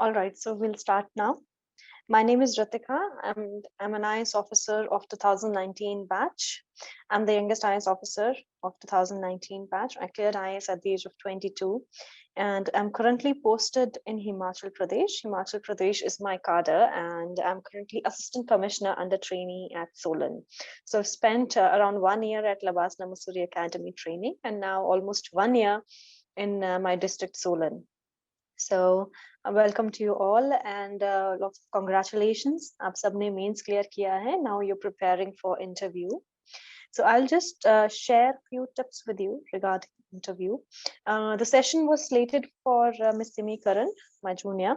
All right, so we'll start now. My name is Ratika, and I'm an IS officer of 2019 batch. I'm the youngest IS officer of 2019 batch. I cleared IS at the age of 22, and I'm currently posted in Himachal Pradesh. Himachal Pradesh is my cadre, and I'm currently assistant commissioner under trainee at Solan. So I've spent around 1 year at Labasna Masuri Academy training, and now almost 1 year in my district Solan. So welcome to you all and lots of congratulations. आप सबने mains clear किया है. Now you're preparing for interview. So I'll just share few tips with you regarding interview. The session was slated for Miss Simi Karan, my junior,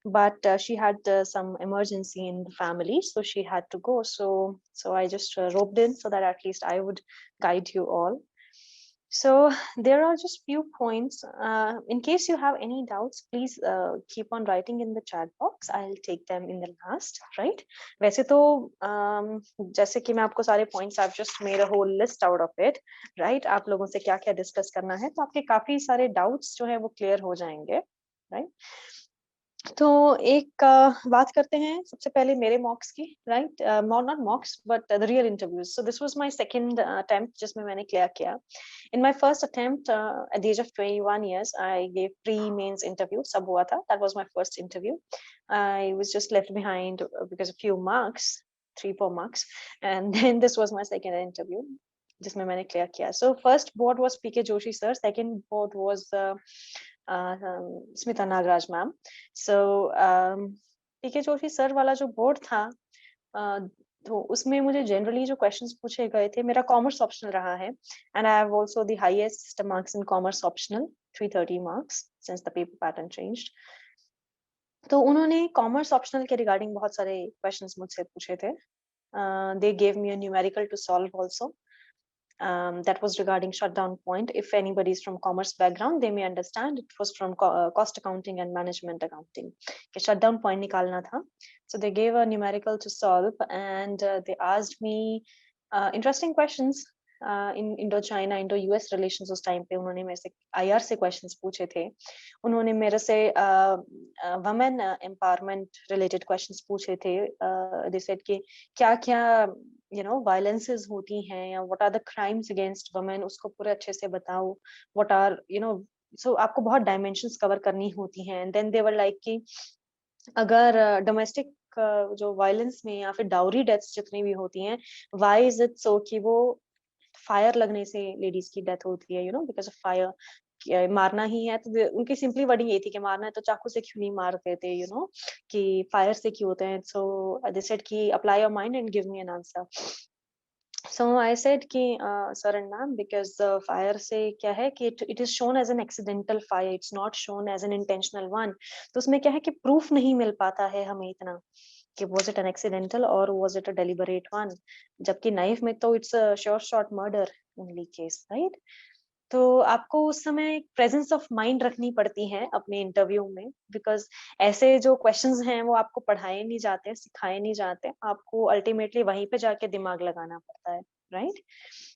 but she had some emergency in the family, so she had to go. So I just roped in so that at least I would guide you all. So there are just few points. In case you have any doubts, please keep on writing in the chat box. I'll take them in the last, right? वैसे तो जैसे कि मैं आपको सारे points, I've just made a whole list out of it, right? आप लोगों से क्या क्या discuss करना है, तो आपके काफी सारे doubts जो है वो clear हो जाएंगे, right? तो एक बात करते हैं सबसे पहले मेरे मॉक्स की, right? Not mocks but the real interviews. So this was my second attempt जिसमें मैंने क्लियर किया. In my first attempt at the age of 21 years I gave pre mains interview. सब हुआ था. That was my first interview. I was just left behind because of few marks, 3-4 marks, and then this was my second interview जिसमें मैंने clear किया. So first board was PK Joshi sir, second board was Smita Nagraj ma'am. So PK Joshi sir वाला जो board था, तो उसमें मुझे generally जो क्वेश्चंस पूछे गए थे, मेरा कॉमर्स ऑप्शनल रहा है, and I have also the highest marks in commerce optional, 330 marks since the paper pattern changed. तो उन्होंने कॉमर्स ऑप्शनल के रिगार्डिंग बहुत सारे क्वेश्चंस मुझसे पूछे थे. They gave me a numerical to solve also. That was regarding shutdown point. If anybody is from commerce background, they may understand it was from cost accounting and management accounting. Okay, shutdown point nikalna tha. So they gave a numerical to solve, and they asked me interesting questions in Indo-China, Indo-US relations. उस time पे उन्होंने मेरे से IR से questions पूछे थे. उन्होंने मेरे से women empowerment related questions पूछे थे. They said कि क्या-क्या violences होती हैं, या what are the crimes against women, उसको पूरे अच्छे से बताओ. What are so आपको बहुत dimensions cover करनी होती हैं. And then they were like कि अगर domestic जो violence में या फिर dowry deaths जितनी भी होती हैं, why is it so कि वो फायर लगने से लेडीज की डेथ होती है, बिकॉज ऑफ फायर. मारना ही है तो उनकी सिंपली वर्डिंग ये थी कि मारना है तो चाकू से क्यों नहीं मारते थे, कि फायर से क्यों होते हैं. सो दे सेड कि apply your mind and give me an answer. So I said कि sir and ma'am, because fire से क्या है कि it is shown as an accidental fire, it's not shown as an intentional one. तो उसमें क्या है कि proof नहीं मिल पाता है हमें इतना कि was it an accidental or was it a deliberate one. जबकि knife में तो it's a sure shot murder only case, right? तो आपको उस समय प्रेजेंस ऑफ माइंड रखनी पड़ती है अपने इंटरव्यू में, बिकॉज ऐसे जो क्वेश्चंस हैं वो आपको पढ़ाए नहीं जाते, सिखाए नहीं जाते, आपको अल्टीमेटली वहीं पे जाके दिमाग लगाना पड़ता है, right?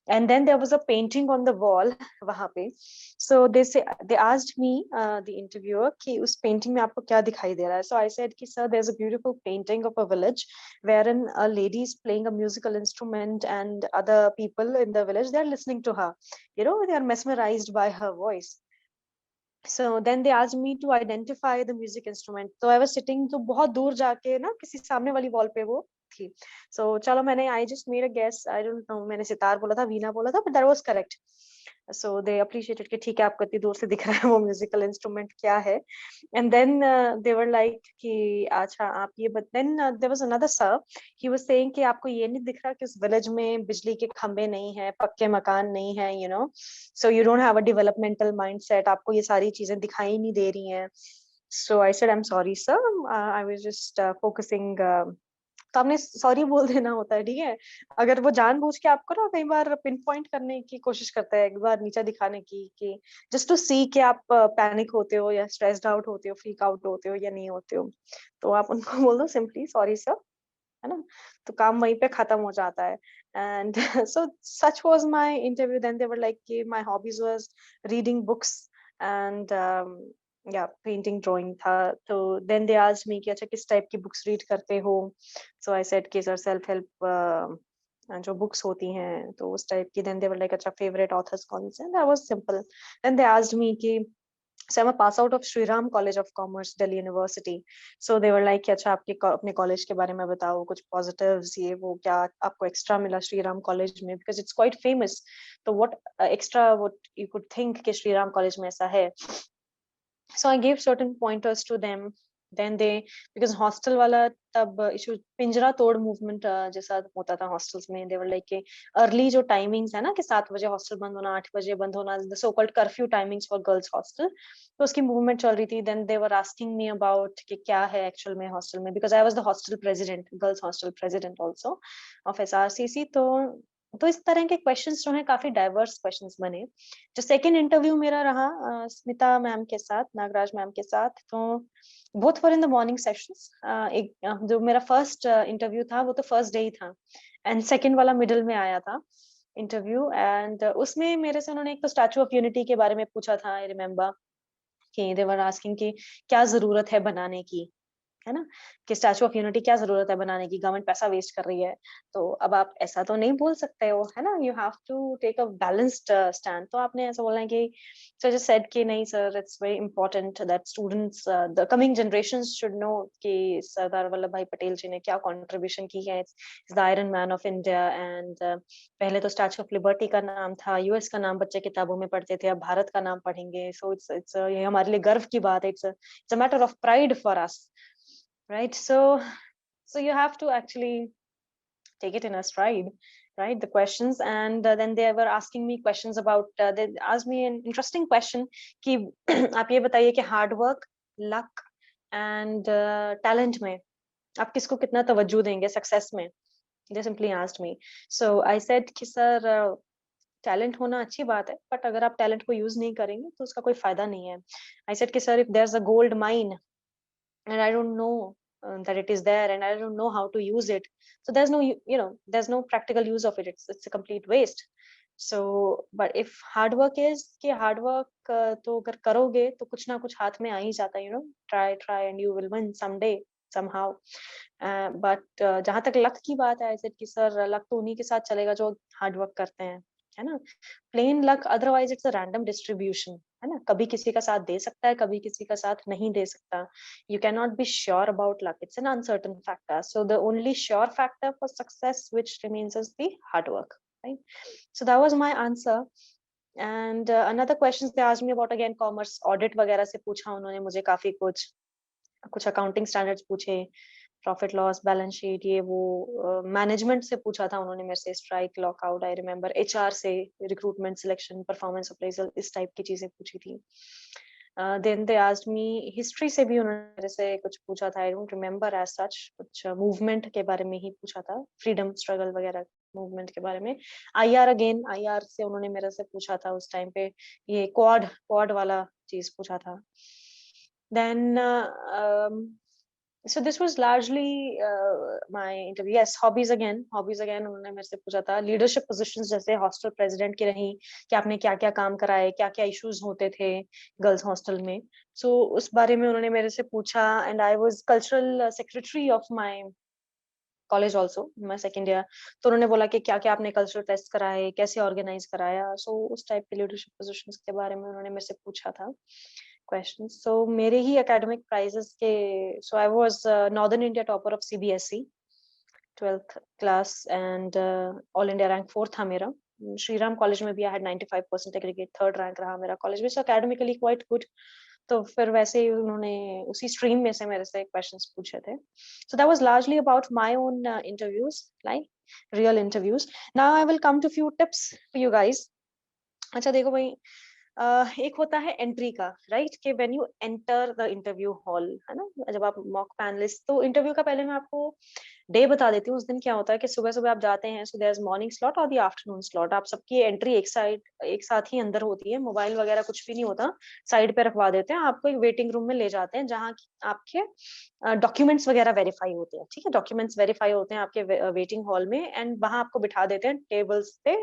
And then there was a painting on the wall वहां पे. So they asked me the interviewer कि उस पेंटिंग में आपको क्या दिखाई दे रहा है. सो आई सेड कि sir there is a beautiful painting of a village wherein a lady is playing a musical instrument and other people in the village, they are listening to her, they are mesmerized by her voice. So then they asked me to identify the music instrument. So I was sitting तो बहुत दूर जाके ना किसी सामने वाली wall पे वो थी. So चलो मैंने I just made a guess, I don't know, मैंने सितार बोला था, वीणा बोला था, but that was correct. So they appreciated कि ठीक है आपको इतनी दूर से दिख रहा है वो म्यूजिकल इंस्ट्रूमेंट क्या है. And then they were like कि अच्छा आप ये but then there was another sir, he was saying कि आपको ये नहीं दिख रहा कि उस विलेज में बिजली के खंबे नहीं है, पक्के मकान नहीं है, so you don't have a developmental mindset, आपको ये सारी चीजें दिखाई नहीं दे रही हैं. So I said I'm sorry sir, I was just focusing. तो आपने सॉरी बोल देना होता है, ठीक है? अगर वो जानबूझ के आपको ना कई बार पिन पॉइंट करने की कोशिश करता है, एक बार नीचा दिखाने की कि जस्ट टू सी कि आप पैनिक होते हो या स्ट्रेस्ड आउट होते हो, फ्रीक आउट होते हो या नहीं होते हो, तो आप उनको बोल दो सिंपली सॉरी सर, है ना? तो काम वहीं पे खत्म हो जाता है. And so such was my interview. Then they were like कि my hobbies was reading books and या पेंटिंग ड्राइंग था। तो देन दे आस्क्ड मी कि अच्छा किस टाइप की बुक्स रीड करते हो? सो आई सेड कि सर सेल्फ हेल्प जो बुक्स होती हैं तो उस टाइप की। देन दे वर लाइक अच्छा फेवरेट ऑथर्स कौन से हैं? That was simple. Then they asked me कि so I'm a pass out of Shri Ram College of Commerce, Delhi University. So they were like कि अच्छा आपके अपने कॉलेज के बारे में बताओ, कुछ positives ये वो क्या आपको एक्स्ट्रा मिला श्री राम कॉलेज में, because it's quite famous. तो what extra what you could think कि श्री राम कॉलेज में ऐसा है? So I gave certain pointers to them. Then they, because hostel वाला तब इशू पिंजरा तोड़ मूवमेंट जैसा होता था हॉस्टल्स में, they were like कि अर्ली जो टाइमिंग्स है ना कि 7 बजे हॉस्टल बंद होना, 8 बजे बंद होना, the so called curfew timings for girls hostel, तो उसकी मूवमेंट चल रही थी। then they were asking me about कि क्या है एक्चुअल में हॉस्टल में, because I was the hostel president, girls hostel president also of SRCC। तो इस तरह के क्वेश्चंस जो हैं काफी डाइवर्स क्वेश्चंस बने। जो सेकंड इंटरव्यू मेरा रहा स्मिता मैम के साथ, नागराज मैम के साथ, तो both were in the morning sessions. एक जो मेरा फर्स्ट इंटरव्यू था वो तो फर्स्ट डे ही था, एंड सेकंड वाला मिडिल में आया था इंटरव्यू। एंड उसमें मेरे से उन्होंने एक तो स्टैचू ऑफ यूनिटी के बारे में पूछा था, आई रिमेम्बर कि दे वर आस्किंग कि क्या जरूरत है बनाने की, है ना? कि स्टैचू ऑफ यूनिटी क्या ज़रूरत है बनाने की, गवर्नमेंट पैसा वेस्ट कर रही है। तो अब आप ऐसा तो नहीं बोल सकते हो, है ना? You have to take a balanced stand. तो आपने ऐसा बोलना है कि सो जस्ट सेड कि नहीं sir, it's very important that students the coming generations should know कि सरदार वल्लभ भाई पटेल जी ने क्या कंट्रीब्यूशन की है। It's the iron man of India. And पहले तो स्टैचू ऑफ लिबर्टी का नाम था, यूएस का नाम बच्चे किताबों में पढ़ते थे, अब भारत का नाम पढ़ेंगे। सो इट्स ये हमारे लिए गर्व की बात है। It's a matter of pride for us, right? So you have to actually take it in a stride, right? The questions, and then they were asking me questions about they asked me an interesting question कि आप ये बताइए कि hard work, luck and talent में आप किसको कितना तवज्जो देंगे सक्सेस में? They simply asked me. So I said कि सर टैलेंट होना अच्छी बात है, बट अगर आप टैलेंट को यूज नहीं करेंगे तो उसका कोई फायदा नहीं है। आई सेड कि sir if there is a gold mine and I don't know that it is there, and I don't know how to use it, so there's no there's no practical use of it. It's a complete waste. So but if hard work is कि hard work तो अगर करोगे तो कुछ ना कुछ हाथ में आ ही जाता है, try and you will win someday somehow. But जहां तक लक की बात है, ऐसे कि सर लक तो उन्हीं के साथ चलेगा जो हार्ड वर्क करते हैं, है ना? Plain luck, otherwise it's a random distribution, है ना? कभी किसी का साथ दे सकता है, कभी किसी का साथ नहीं दे सकता। You cannot be sure about luck. It's an uncertain factor. So the only sure factor for success which remains is the hard work, right? So that was my answer. And another questions they asked me about, again commerce audit वगैरह से पूछा उन्होंने मुझे काफी कुछ, कुछ accounting standards पूछे, profit loss balance sheet, ये वो मैनेजमेंट से पूछा था उन्होंने मेरे से, strike lockout, I remember, HR से, रिक्रूटमेंट सिलेक्शन, परफॉर्मेंस अप्रेजल, इस टाइप की चीजें पूछी थी। Then they asked me history से भी उन्होंने मेरे से कुछ पूछा था, I don't remember as such, कुछ मूवमेंट के बारे में ही पूछा था, फ्रीडम स्ट्रगल वगैरह मूवमेंट के बारे में। आईआर, अगेन आईआर से उन्होंने मेरे से पूछा था उस टाइम पे, ये क्वाड क्वाड वाला चीज पूछा था। Then, so this was largely my interview. Yes, hobbies again. Hobbies again. उन्होंने मेरे से पूछा था लीडरशिप पोजीशंस जैसे हॉस्टल प्रेसिडेंट की रही, कि आपने क्या क्या काम कराए, क्या क्या इश्यूज होते थे गर्ल्स हॉस्टल में। सो उस बारे में उन्होंने मेरे से पूछा। And I was cultural secretary of my college also, मैं सेकेंड ईयर। तो उन्होंने बोला कि क्या क्या आपने कल्चरल टेस्ट कराए, कैसे ऑर्गेनाइज कराया। सो उस टाइप के लीडरशिप पोजीशंस के बारे में उन्होंने मेरे से पूछा था क्वेश्चंस। सो मेरे ही एकेडमिक प्राइजेस के, so I was northern India topper of CBSE 12th class, and all India rank 4 था मेरा। श्री राम कॉलेज में भी I had 95% aggregate, third rank रहा मेरा कॉलेज में। So academically quite good. तो फिर वैसे ही उन्होंने उसी स्ट्रीम में से मेरे से क्वेश्चंस पूछे थे। So that was largely about my own interviews, like real interviews. Now I will come to few tips for you guys. अच्छा देखो भाई, एक होता है एंट्री का, राइट? कि when you enter the interview hall, है ना, जब आप मॉक पैनलिस्ट, तो इंटरव्यू का पहले मैं आपको डे बता देती हूँ। उस दिन क्या होता है कि सुबह सुबह आप जाते हैं, so there is morning slot और द आफ्टरनून स्लॉट। आप सबकी एंट्री एक साथ ही अंदर होती है, मोबाइल वगैरह कुछ भी नहीं होता, साइड पे रखवा देते हैं आपको, एक वेटिंग रूम में ले जाते हैं जहाँ आपके डॉक्यूमेंट्स वगैरह वेरीफाई होते हैं। ठीक है, डॉक्यूमेंट्स वेरीफाई होते हैं आपके वेटिंग हॉल में, एंड वहां आपको बिठा देते हैं टेबल्स पे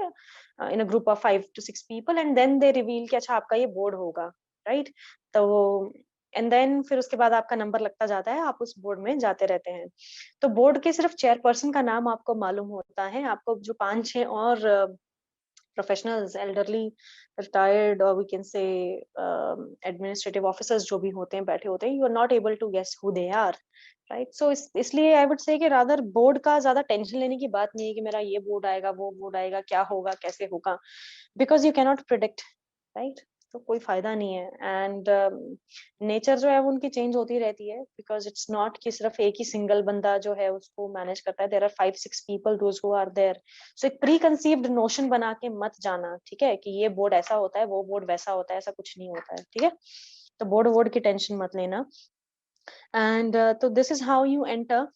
in a group of 5 to 6 people, and then they reveal कि अच्छा आपका ये बोर्ड होगा, राइट? तो एंड देन फिर उसके बाद आपका नंबर लगता जाता है, आप उस बोर्ड में जाते रहते हैं। तो बोर्ड के सिर्फ चेयरपर्सन का नाम आपको मालूम होता है, आपको जो 5-6 और प्रोफेशनल्स, एल्डरली, रिटायर्ड, और we can say administrative officers जो भी होते हैं, बैठे होते हैं, you are not able to guess who they are, right? So इसलिए आई वुड से कि रादर बोर्ड का ज्यादा टेंशन लेने की बात नहीं है कि मेरा ये बोर्ड आएगा, वो बोर्ड आएगा, क्या होगा, कैसे होगा, because you cannot predict, right? तो कोई फायदा नहीं है। एंड नेचर जो है वो उनकी चेंज होती रहती है, बिकॉज इट्स नॉट कि सिर्फ एक ही सिंगल बंदा जो है उसको मैनेज करता है, there are 5-6 people those who are there. So एक प्री कंसीव्ड नोशन बना के मत जाना, ठीक है, कि ये बोर्ड ऐसा होता है, वो बोर्ड वैसा होता है, ऐसा कुछ नहीं होता है, ठीक है? तो बोर्ड की टेंशन मत लेना। एंड तो this is how you enter.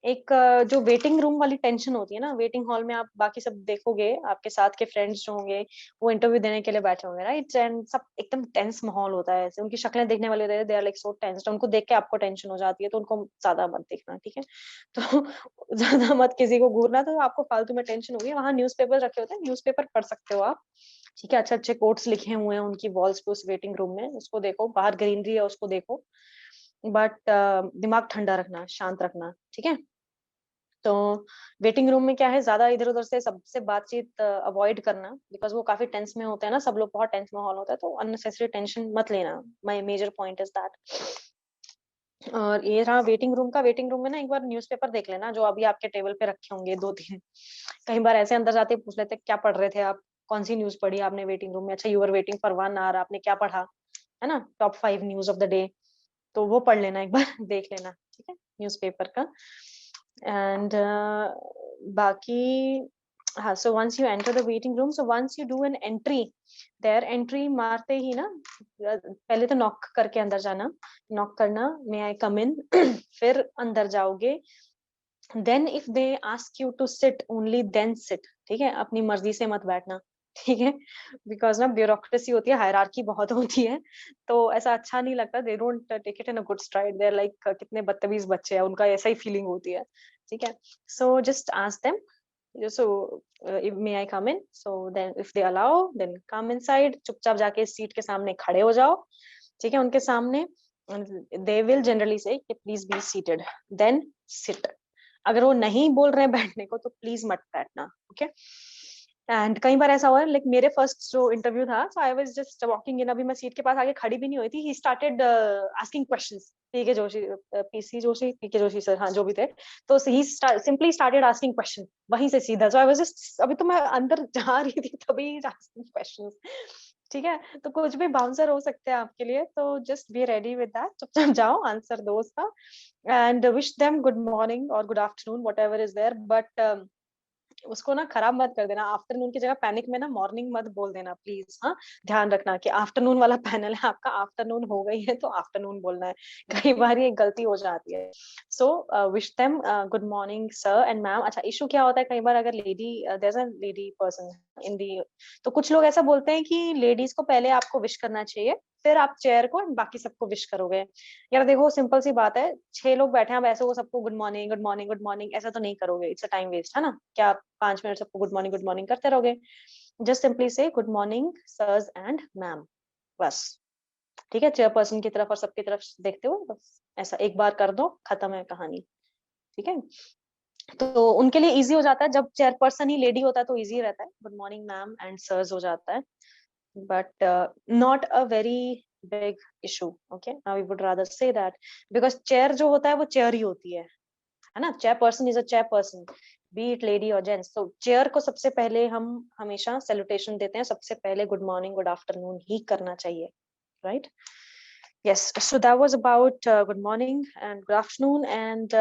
एक जो वेटिंग रूम वाली टेंशन होती है ना, वेटिंग हॉल में आप बाकी सब देखोगे, आपके साथ के फ्रेंड्स जो होंगे वो इंटरव्यू देने के लिए बैठे होंगे, राइट? एंड सब एकदम टेंस माहौल होता है, ऐसे उनकी शक्लें देखने वाले होते हैं, they are like so tensed, उनको देख के आपको टेंशन हो जाती है, तो उनको ज्यादा मत देखना, ठीक है? तो ज्यादा मत किसी को घूरना, तो आपको फालतू में टेंशन होगी। वहां न्यूज़पेपर रखे होते हैं, न्यूज़पेपर पढ़ सकते हो आप, ठीक है? अच्छे अच्छे कोट्स लिखे हुए हैं उनकी वॉल्स पे उस वेटिंग रूम में, उसको देखो, बाहर ग्रीनरी है उसको देखो, बट दिमाग ठंडा रखना, शांत रखना, ठीक है? तो वेटिंग रूम में क्या है, ज्यादा इधर उधर से सबसे बातचीत अवॉइड करना, बिकॉज वो काफी टेंस में होते हैं ना, सब लोग, बहुत टेंस माहौल होता है, तो अननेसेसरी टेंशन मत लेना। My major point is that. और ये रहा वेटिंग रूम का। वेटिंग रूम में ना एक बार न्यूज़पेपर देख लेना जो अभी आपके टेबल पे रखे होंगे, 2-3। कई बार ऐसे अंदर जाते ही पूछ लेते क्या पढ़ रहे थे आप, कौन सी न्यूज पढ़ी आपने वेटिंग रूम में? अच्छा, you are waiting for 1 hour, आपने क्या पढ़ा, है ना? Top 5 news of the day, तो वो पढ़ लेना एक बार देख लेना, ठीक है, न्यूज़पेपर का। एंड बाकी, हाँ, so once you enter the waiting room, so once you do an entry there, entry मारते ही ना, पहले तो नॉक करके अंदर जाना, नॉक करना, मे आई कम इन। फिर अंदर जाओगे, then if they ask you to sit, only then sit, ठीक है? अपनी मर्जी से मत बैठना, ठीक है? बिकॉज ना ब्यूरोक्रेसी होती है, हायरार्की बहुत होती है, तो ऐसा अच्छा नहीं लगता। They don't take it in a good stride, they are like कितने बदतमीज बच्चे हैं, उनका ऐसा ही फीलिंग होती है, ठीक है? So just ask them, so may I come in? So then if they allow, then come inside, चुपचाप जाके सीट के सामने खड़े हो जाओ, ठीक है, उनके सामने। they will generally say कि please be seated, then sit। अगर वो नहीं बोल रहे हैं बैठने को तो प्लीज मत बैठना, ओके? एंड कई बार ऐसा हुआ है, लाइक मेरे फर्स्ट जो इंटरव्यू था, so I was just walking in, अभी मैं सीट के पास आगे खड़ी भी नहीं हुई थी, he started asking questions, P K Joshi, P C Joshi, P K Joshi sir, हाँ जो भी थे, तो he simply started asking question वहीं से सीधा। सो आई वाज जस्ट, अभी तो मैं अंदर जा रही थी तभी आस्किंग क्वेश्चंस, ठीक है? तो कुछ भी बाउंसर हो सकते हैं आपके लिए, तो just be ready with that, चुपचाप जाओ, आंसर दो उसका, and wish them good morning और good afternoon, whatever is there, but उसको ना खराब मत कर देना। आफ्टरनून की जगह पैनिक में ना मॉर्निंग मत बोल देना प्लीज, हाँ? ध्यान रखना कि आफ्टरनून वाला पैनल है आपका, आफ्टरनून हो गई है तो आफ्टरनून बोलना है। कई बार ये गलती हो जाती है। So wish them good morning sir and ma'am. अच्छा, इशू क्या होता है, कई बार अगर lady, there is a lady person in the, तो कुछ लोग ऐसा बोलते हैं कि लेडीज को पहले आपको विश करना चाहिए, फिर आप चेयर को and बाकी सबको विश करोगे। यार देखो, सिंपल सी बात है, 6 लोग बैठे हैं, अब ऐसे वो सबको good morning, good morning, good morning ऐसा तो नहीं करोगे, इट्स अ टाइम वेस्ट, है ना? क्या 5 मिनट सबको गुड मॉर्निंग करते रहोगे? Just simply say good morning sirs and ma'am, बस, ठीक है? चेयरपर्सन की तरफ और सबकी तरफ देखते हुए बस ऐसा एक बार कर दो, खत्म है कहानी, ठीक है? तो उनके लिए इजी हो जाता है, जब चेयरपर्सन ही लेडी होता है तो इजी रहता है, good morning ma'am and sirs हो जाता है, but not a very big issue, okay? Now we would rather say that, because chair जो होता है वो chair ही होती है ना? chairperson is a chairperson, be it lady or gents, तो chair को सबसे पहले हम हमेशा salutation देते हैं, सबसे पहले good morning good afternoon ही करना चाहिए, right? Yes, so that was about good morning and good afternoon, and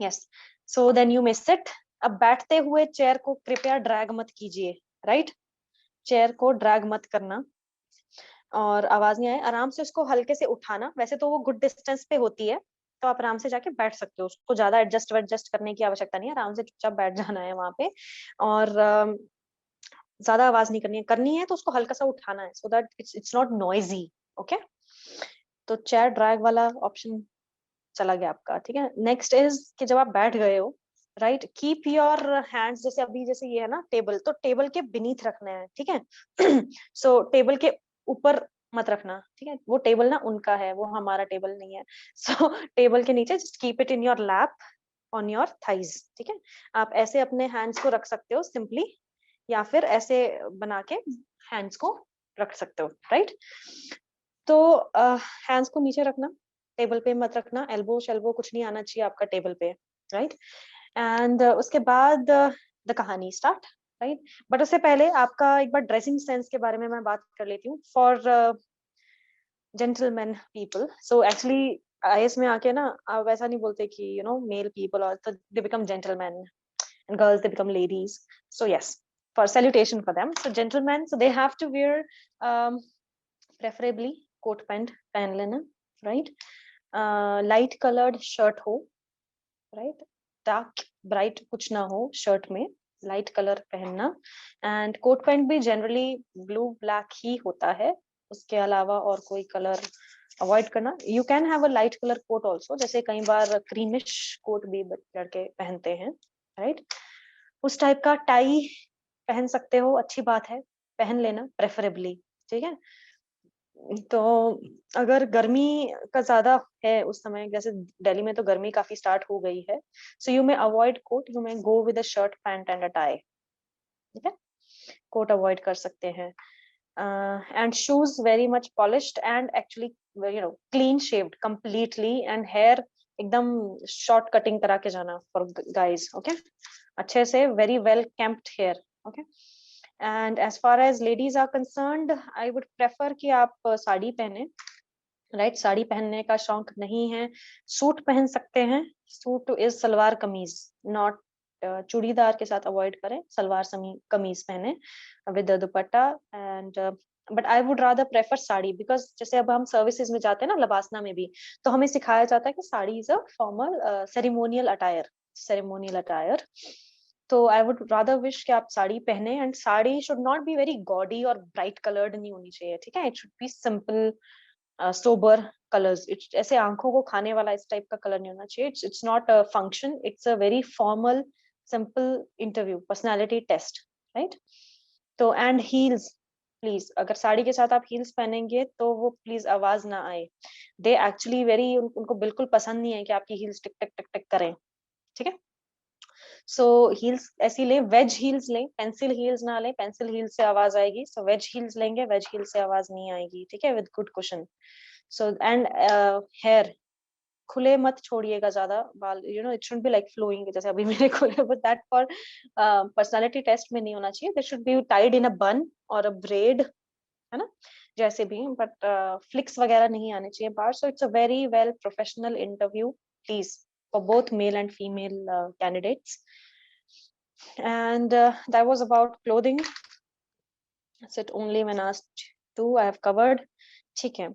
yes, so then you may sit। अब बैठते हुए चेयर को कृपया ड्रैग मत कीजिए, राइट? चेयर को ड्रैग मत करना, और आवाज नहीं आए, आराम से उसको हल्के से उठाना। वैसे तो वो गुड डिस्टेंस पे होती है, तो आप आराम से जाके बैठ सकते हो, उसको ज्यादा एडजस्ट करने की आवश्यकता नहीं है, आराम से चुपचाप बैठ जाना है वहां पे। और ज्यादा आवाज नहीं करनी है तो उसको हल्का सा उठाना है, so that it's not noisy, okay? तो चेयर ड्रैग वाला ऑप्शन चला गया आपका, ठीक है? नेक्स्ट इज कि जब आप बैठ गए हो, राइट, कीप योर हैंड्स, जैसे अभी जैसे ये है ना टेबल, तो टेबल के बीनीथ रखना है, ठीक है? सो टेबल के ऊपर मत रखना, ठीक है? वो टेबल ना उनका है, वो हमारा टेबल नहीं है। सो टेबल के नीचे just keep it in your lap on your thighs, ठीक है? आप ऐसे अपने हैंड्स को रख सकते हो सिंपली, या फिर ऐसे बना के हैंड्स को रख सकते हो, राइट? तो हैंड्स को नीचे रखना, टेबल पे मत रखना, एल्बो शेल्बो कुछ नहीं आना चाहिए आपका टेबल पे, राइट? एंड उसके बाद द कहानी स्टार्ट, राइट? बट उससे पहले आपका एक बार ड्रेसिंग सेंस के बारे में मैं बात कर लेती हूँ for gentleman people. So actually IAS में आके ना आप ऐसा नहीं बोलते कि यू नो मेल पीपल और they become gentleman and girls they become ladies. So yes, for salutation for them, so gentlemen, so they have to wear um, preferably coat pant पहन लेना, right? Light colored shirt हो, right? Dark bright कुछ ना हो shirt में, light colour पहनना। And coat pant भी generally blue black ही होता है, उसके अलावा और कोई कलर अवॉइड करना। You can have a light colour coat also, जैसे कई बार क्रीमिश कोट भी लड़के पहनते हैं, राइट? उस टाइप का टाई पहन सकते हो, अच्छी बात है, पहन लेना प्रेफरेबली, ठीक है? तो अगर गर्मी का ज्यादा है उस समय, जैसे दिल्ली में तो गर्मी काफी स्टार्ट हो गई है, so you may avoid coat, you may go with a shirt pant and a tie, ठीक है? कोट अवॉइड कर सकते हैं। And shoes very much polished and actually you know clean shaved completely, and hair एकदम short cutting करा के जाना for guys, okay? अच्छे से very well kempt hair, okay? And as far as ladies are concerned, I would prefer कि आप साड़ी पहने, right? Sari पहनने का शौक नहीं है, सूट पहन सकते हैं। Suit is salwar kameez, not churidar के साथ अवॉइड करें, सलवार कमीज पहने with dupatta. And but I would rather prefer sari, because जैसे अब हम सर्विसेज में जाते हैं ना, लबासना में भी, तो हमें सिखाया जाता है कि sari is a formal ceremonial attire, ceremonial attire. तो आई वुड रादर विश कि आप साड़ी पहने, and sari should not be very gaudy और ब्राइट कलर्ड नहीं होनी चाहिए, ठीक है? It should B simple sober colours. It's ऐसे आंखों को खाने वाला इस टाइप का कलर नहीं होना चाहिए। It's not a function, it's a very formal simple interview, personality test, right? तो एंड हील्स, प्लीज अगर साड़ी के साथ आप हील्स पहनेंगे तो वो प्लीज आवाज ना आए। दे एक्चुअली वेरी, उनको बिल्कुल पसंद नहीं है कि आपकी हील्स टिक टिक टिक टिक करें, ठीक है? सो हील्स ऐसी ले, वेज हील्स लें, पेंसिल हील्स ना लें, पेंसिल हील्स से आवाज आएगी। सो वेज हील्स लेंगे, वेज हील्स से आवाज नहीं आएगी, ठीक है? With good cushion. So and hair खुले मत छोड़िएगा ज्यादा बाल, you know it should be like flowing, जैसे अभी मेरे खुले, but that for personality test में नहीं होना चाहिए। They should be tied in a bun और अ ब्रेड, है ना? जैसे भी, बट फ्लिक्स वगैरह नहीं आने चाहिए बाहर। So it's a very well professional interview, please, for both male and female candidates. And that was about clothing. That's it only when asked to, I have covered. ठीक है।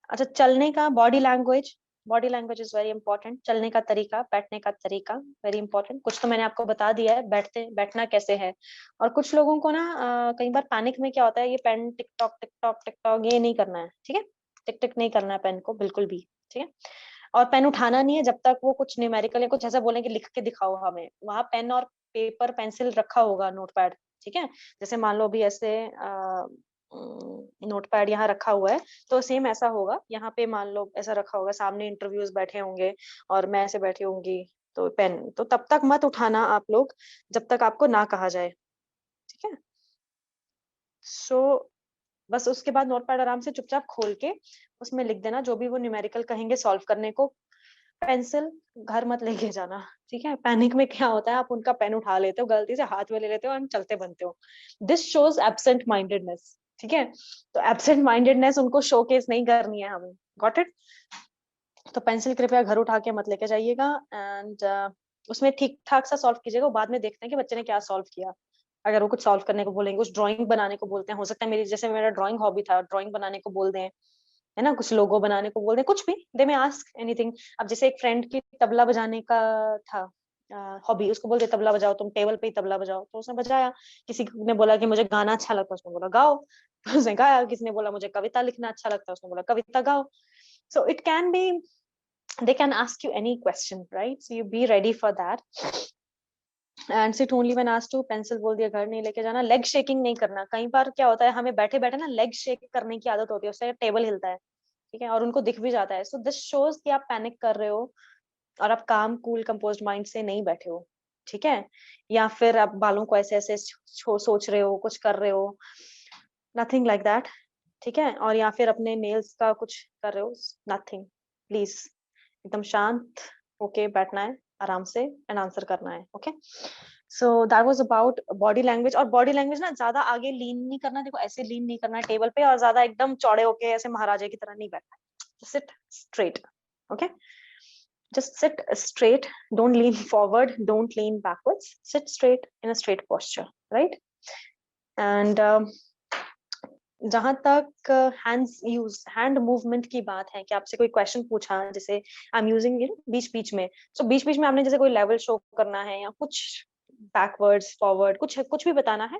अच्छा, चलने का body language, body language is very important. चलने का तरीका, बैठने का तरीका वेरी इंपॉर्टेंट। कुछ तो मैंने आपको बता दिया है, बैठना कैसे है। और कुछ लोगों को ना कई बार पैनिक में क्या होता है, ये pen tick tock tick tock tick tock ये नहीं करना है, ठीक है? टिक टिक नहीं करना है पेन को बिल्कुल भी, ठीक है? और पेन उठाना नहीं है जब तक वो कुछ न्यूमेरिकल या कुछ ऐसा बोलें कि लिख के दिखाओ हमें। वहां पेन और पेपर पेंसिल रखा होगा, नोटपैड, ठीक है? जैसे मान लो अभी ऐसे नोटपैड यहाँ रखा हुआ है, तो सेम ऐसा होगा यहाँ पे, मान लो ऐसा रखा होगा, सामने इंटरव्यूज बैठे होंगे और मैं ऐसे बैठी होंगी, तो पेन तो तब तक मत उठाना आप लोग जब तक आपको ना कहा जाए, ठीक है? सो बस उसके बाद नोटपैड आराम से चुपचाप खोल के उसमें लिख देना जो भी वो न्यूमेरिकल कहेंगे सॉल्व करने को। पेंसिल घर मत लेके जाना, ठीक है? पैनिक में क्या होता है, आप उनका पेन उठा लेते हो, गलती से हाथ में ले लेते हो और चलते बनते हो। दिस शोज एब्सेंट माइंडेडनेस, ठीक है? तो एब्सेंट माइंडेडनेस उनको शोकेस नहीं करनी है हमें। Got it? तो पेंसिल कृपया घर उठा के मत लेके जाइएगा। एंड उसमें ठीक ठाक सा सॉल्व कीजिएगा। बाद में देखते हैं कि बच्चे ने क्या सॉल्व किया। अगर वो कुछ सॉल्व करने को बोलेंगे, कुछ ड्राइंग बनाने को बोलते हैं, हो सकता है मेरी जैसे मेरा ड्राइंग हॉबी था, ड्राइंग बनाने को बोल दें, है ना? कुछ लोगो बनाने को बोल दें, कुछ भी, दे में आस्क एनीथिंग। अब जैसे एक फ्रेंड की तबला बजाने का था हॉबी, उसको बोलते तबला बजाओ, तुम टेबल पे ही तबला बजाओ, तो उसने बजाया। किसी ने बोला कि मुझे गाना अच्छा लगता है, उसने बोला गाओ, तो उसने गाया। किसी ने बोला मुझे कविता लिखना अच्छा लगता है, उसने बोला कविता गाओ। So it can be, they can ask you any question, right? So you be ready for that. And sit only when asked to, pencil बोल दिया, घर नहीं लेके जाना, लेग शेकिंग नहीं करना। कई बार क्या होता है, हमें बैठे बैठे ना लेग शेक करने की आदत होती है, उससे टेबल हिलता है, ठीक है, और उनको दिख भी जाता है। सो दिस शोज कि आप पैनिक कर रहे हो और आप काम कूल कंपोज्ड माइंड से नहीं बैठे हो, ठीक है। या फिर आप बालों को ऐसे ऐसे सोच रहे हो, कुछ कर रहे हो, नथिंग लाइक दैट, ठीक है। और या फिर अपने नेल्स का कुछ कर रहे हो, नथिंग। प्लीज एकदम शांत होके बैठना है आराम से एंड आंसर करना है, okay. So that was about body language. और बॉडी लैंग्वेज ना ज्यादा आगे लीन नहीं करना, देखो ऐसे लीन नहीं करना है टेबल पे, और ज्यादा एकदम चौड़े होके ऐसे महाराजे की तरह नहीं बैठना है। Seat straight, okay, just sit straight, don't lean forward, don't lean backwards, sit straight in a straight posture, right? And जहां तक हैंड मूवमेंट की बात है, कि आपसे कोई क्वेश्चन पूछा, जैसे आई एम यूजिंग बीच बीच में, सो बीच बीच में आपने जैसे कोई लेवल शो करना है या कुछ बैकवर्ड्स फॉरवर्ड कुछ कुछ भी बताना है,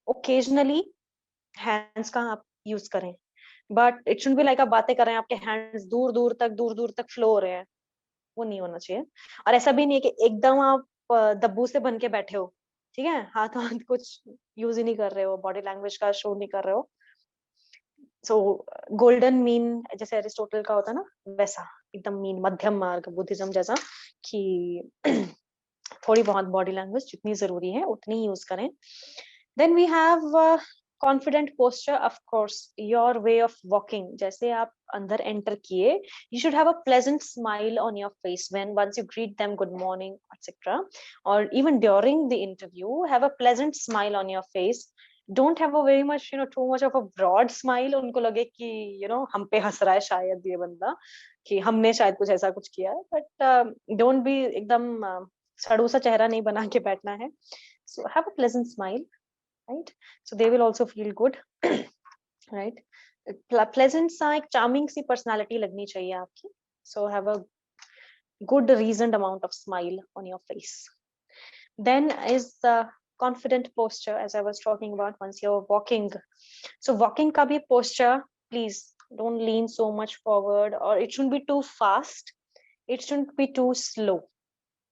ओकेजनली हैंड्स का आप यूज करें। But it should be like आप बातें कर रहे हैं, आपके हैंड्स दूर दूर तक फ्लो हो रहे हैं, वो नहीं होना चाहिए। और ऐसा भी नहीं है कि एकदम आप दब्बू से बन के बैठे हो, ठीक है, हाथ हाथ कुछ यूज ही नहीं कर रहे हो, बॉडी लैंग्वेज का शो नहीं कर रहे हो। सो गोल्डन मीन जैसे एरिस्टोटल का होता है ना, वैसा एकदम मीन मध्यम मार्ग बुद्धिज्म जैसा, कि थोड़ी बहुत बॉडी लैंग्वेज जितनी जरूरी है उतनी ही यूज करें। Then we have confident posture, of course your way of walking, जैसे आप अंदर एंटर किए, you should have a pleasant smile on your face when once you greet them good morning etcetera, और even during the interview have a pleasant smile on your face. Don't have a very much too much of a broad smile, उनको लगे कि हम पे हंस रहा है शायद ये बंदा, कि हमने शायद कुछ ऐसा कुछ किया है। बट डोंट बी एकदम सड़ू सा चेहरा नहीं बना के बैठना है। So have a pleasant smile, right, so they will also feel good, right. Pleasant सा एक चार्मिंग सी पर्सनालिटी लगनी चाहिए आपकी। So have a good reasoned amount of smile on your face. Then is the confident posture, as I was talking about, once you're walking. So walking ka bhi posture, please don't lean so much forward, or it shouldn't be too fast, it shouldn't be too slow,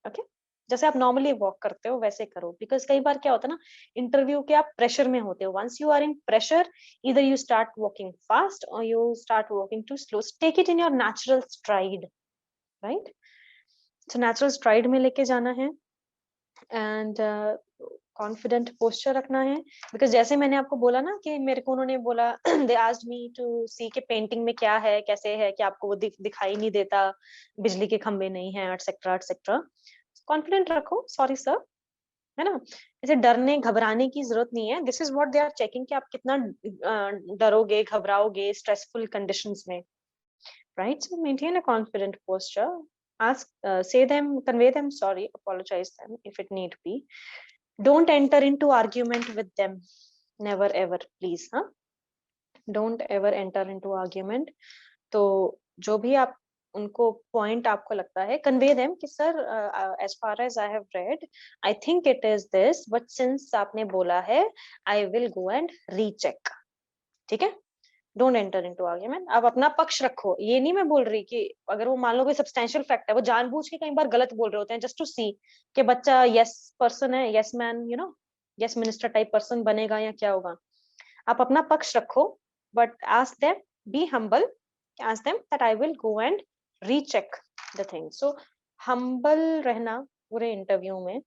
okay। जैसे आप normally walk करते हो वैसे करो, because कई बार क्या होता है ना, इंटरव्यू के आप प्रेशर में होते हो, once you are in pressure, either you start walking fast or you start walking too slow. Take it in your natural stride, right? So natural stride में लेके जाना है, एंड कॉन्फिडेंट पोस्चर रखना है। बिकॉज जैसे मैंने आपको बोला ना कि मेरे को उन्होंने बोला, दे आस्क्ड मी टू सी के पेंटिंग में क्या है कैसे है, कि आपको वो दिखाई नहीं देता, बिजली के खंबे नहीं है, एटसेट्रा एटसेट्रा। कॉन्फिडेंट रखो, सॉरी सर, है ना। ऐसे डरने घबराने की जरूरत नहीं है। This is what they are checking, कि आप कितना डरोगे घबराओगे स्ट्रेसफुल कंडीशंस में, right? So maintain a confident posture. Ask, say them, convey them sorry, apologize them if it need be. Don't enter into argument with them. Never ever, please, huh? Don't ever enter into argument. तो जो भी आप उनको point आपको लगता है, convey them कि sir as far as I have read, I think it is this, but since आपने बोला है, I will go and recheck, ठीक है। Don't enter into argument. आप अपना पक्ष रखो, ये नहीं मैं बोल रही कि अगर वो मान लो कोई सब्सटेंशियल फैक्ट है, वो जानबूझ के कई बार गलत बोल रहे होते हैं, जस्ट टू सी कि बच्चा यस पर्सन है, yes man, yes minister type person बनेगा या क्या होगा। आप अपना पक्ष रखो, but ask them, be humble, ask them that I will go and recheck the thing. So humble रहना पूरे इंटरव्यू में,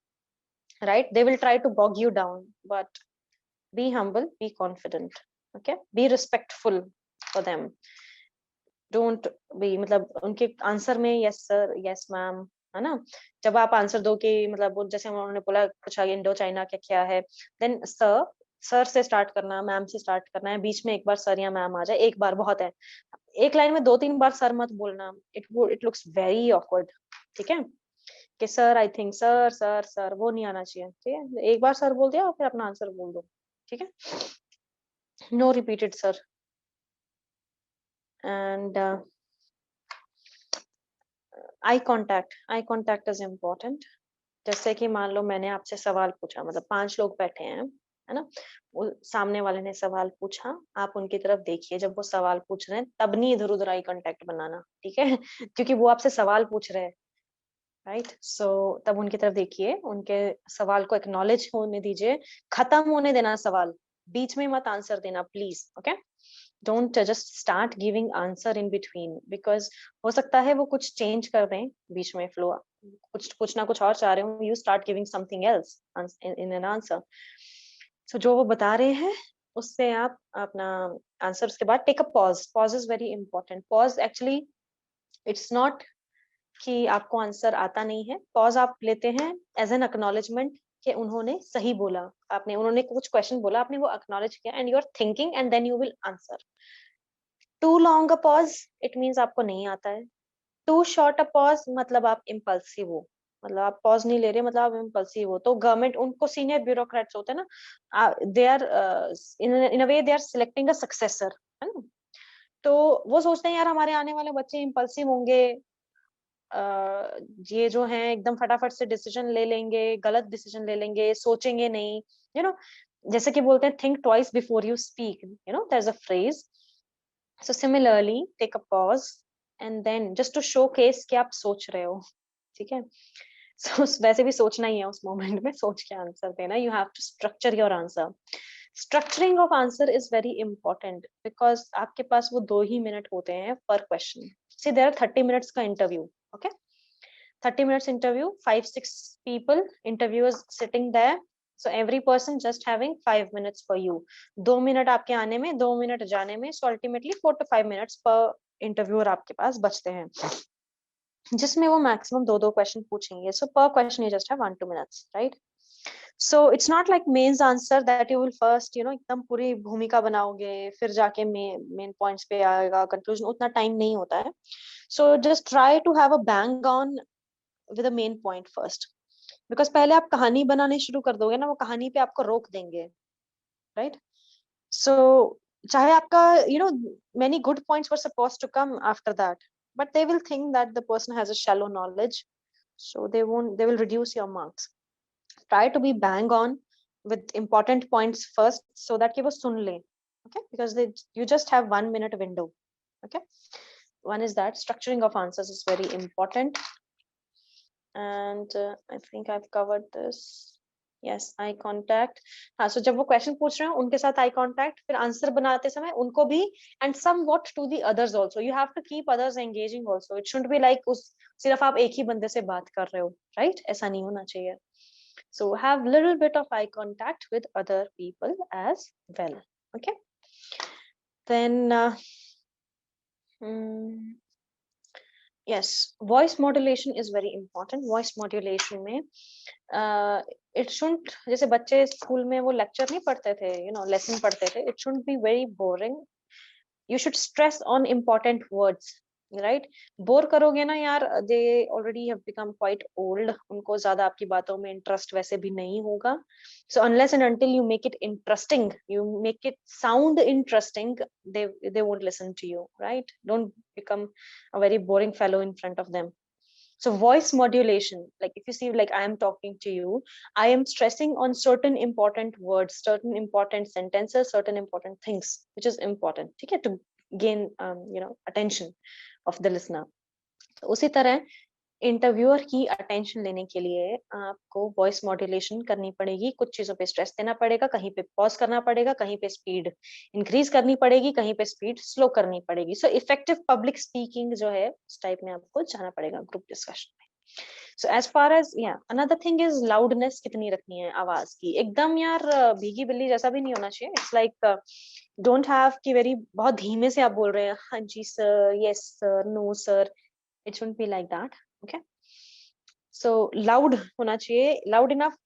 right. They will try to bog you down, but be humble, be confident, okay, be respectful for them. Don't be, मतलब उनके answer में yes sir, yes ma'am, है ना। जब आप आंसर दो कि मतलब जैसे उन्होंने बोला कुछ आगे इंडो चाइना क्या क्या है, देन सर, सर से स्टार्ट करना, मैम से स्टार्ट करना है, बीच में एक बार सर या मैम आ जाए, एक बार बहुत है। एक लाइन में 2-3 बार सर मत बोलना, इट लुक्स वेरी ऑकवर्ड, ठीक है। कि sir I think, sir sir sir, वो नहीं आना चाहिए, ठीक है। एक बार सर बोल दिया, फिर अपना आंसर बोल दो, ठीक है। No repeated sir. And eye contact is important. जैसे कि मान लो मैंने आपसे सवाल पूछा, मतलब 5 लोग बैठे हैं, है ना, वो सामने वाले ने सवाल पूछा, आप उनकी तरफ देखिए, जब वो सवाल पूछ रहे हैं तब नहीं इधर उधर आई कांटेक्ट बनाना, ठीक है। क्योंकि वो आपसे सवाल पूछ रहे हैं, राइट? सो तब उनकी तरफ देखिए, उनके सवाल को एक्नॉलेज होने दीजिए, खत्म होने देना सवाल, बीच में मत आंसर देना please, okay? Don't just start giving answer in between, because हो सकता है वो कुछ चेंज कर दें बीच में, फ्लो कुछ कुछ ना कुछ और चाह रहे हो, you start giving something else in an answer. So जो वो बता रहे हैं उससे आप अपना आंसर के बाद take a pause. Pause is very important. Pause actually it's not कि आपको आंसर आता नहीं है। पॉज आप लेते हैं एज एन एक्नॉलेजमेंट कि उन्होंने सही बोला, आपने उन्होंने कुछ क्वेश्चन बोला, आपने वो एक्नॉलेज किया and you are thinking and then you will answer. Too long a pause it means आपको नहीं आता है। टू शॉर्ट अ पॉज मतलब आप इम्पल्सिव हो, मतलब आप पॉज नहीं ले रहे, मतलब आप इम्पल्सिव हो। तो गवर्नमेंट, उनको सीनियर ब्यूरोक्रेट्स होते हैं ना, they are in a way they are selecting a successor, है ना? तो वो सोचते हैं यार हमारे आने वाले बच्चे इम्पल्सिव होंगे, ये जो है एकदम फटाफट से डिसीजन ले लेंगे, गलत डिसीजन ले लेंगे, सोचेंगे नहीं, यू नो, जैसे कि बोलते हैं think twice before you speak, you know, there is a phrase. So similarly take a pause and then just to showcase कि आप सोच रहे हो, ठीक है? सो वैसे भी सोचना ही है उस मोमेंट में, सोच के आंसर देना। You have to structure your answer. Structuring of answer is very important because आपके पास वो 2 ही मिनट होते हैं per question. See there are 30 minutes का interview, okay? 30 minutes interview, 5 6 people interviewers sitting there, so every person just having 5 minutes for you। 2 minute आपके आने में, 2 मिनट जाने में, so ultimately 4 to 5 minutes per interviewer आपके पास बचते हैं, जिसमें वो मैक्सिमम 2 2 क्वेश्चन पूछेंगे। So per question you just have 1 2 minutes, right? So it's not like mains answer that you will first, you know, एकदम पूरी भूमिका बनाओगे फिर जाके मेन पॉइंट्स पे आएगा कंक्लूजन, उतना टाइम नहीं होता है। So just try to have a bang on with the main point first, because पहले आप कहानी बनाने शुरू कर दोगे ना, वो कहानी पे आपको रोक देंगे, राइट? सो चाहे आपका, you know, many good points were suppose to come after that, but they will think that the person has a shallow knowledge, so they will reduce your marks। try to be bang on with important points first so that कि वो सुन ले, okay? Because you just have 1 minute window, okay? One is that structuring of answers is very important, and I think I've covered this। yes, eye contact। हाँ, so जब वो question पूछ रहे हो उनके साथ आई कांटेक्ट, फिर आंसर बनाते समय उनको भी, and some what to the others also, you have to keep others engaging also. It should be like उस सिर्फ आप एक ही बंदे से बात कर रहे हो, राइट? ऐसा नहीं होना चाहिए। So have little bit of eye contact with other people as well, okay? Then yes, voice modulation is very important। voice modulation में इट शुड, जैसे बच्चे स्कूल में वो लेक्चर नहीं पढ़ते थे, यू नो, लेसन पढ़ते थे, it should be very boring. You should stress on important words, right? Bore करोगे ना यार, they already have become quite old, उनको ज्यादा आपकी बातों में इंटरेस्ट वैसे भी नहीं होगा। So unless and until you make it interesting, you make it sound interesting, they won't listen to you, right? Don't become a very boring fellow in front of them। so voice modulation, like if you see, like I am talking to you, I am stressing on certain important words, certain important sentences, certain important things which is important, ठीक है, to gain attention of the listener। तो उसी तरह interviewer की attention लेने के लिए आपको वॉइस मॉड्यूलेशन करनी पड़ेगी, कुछ चीजों पे स्ट्रेस देना पड़ेगा, कहीं पे पॉज करना पड़ेगा, कहीं पे स्पीड इंक्रीज करनी पड़ेगी, कहीं पे स्पीड स्लो करनी पड़ेगी। सो इफेक्टिव पब्लिक स्पीकिंग जो है उस टाइप में आपको जाना पड़ेगा ग्रुप डिस्कशन में। So as far as another thing is loudness कितनी रखनी है आवाज की, एकदम यार भीगी बिल्ली जैसा भी नहीं होना चाहिए। इट्स लाइक डोंट हैव कि वेरी बहुत धीमे से आप बोल रहे हैं, हाँ जी sir, yes sir, no sir, it shouldn't be like that, okay? So loud होना चाहिए, loud enough.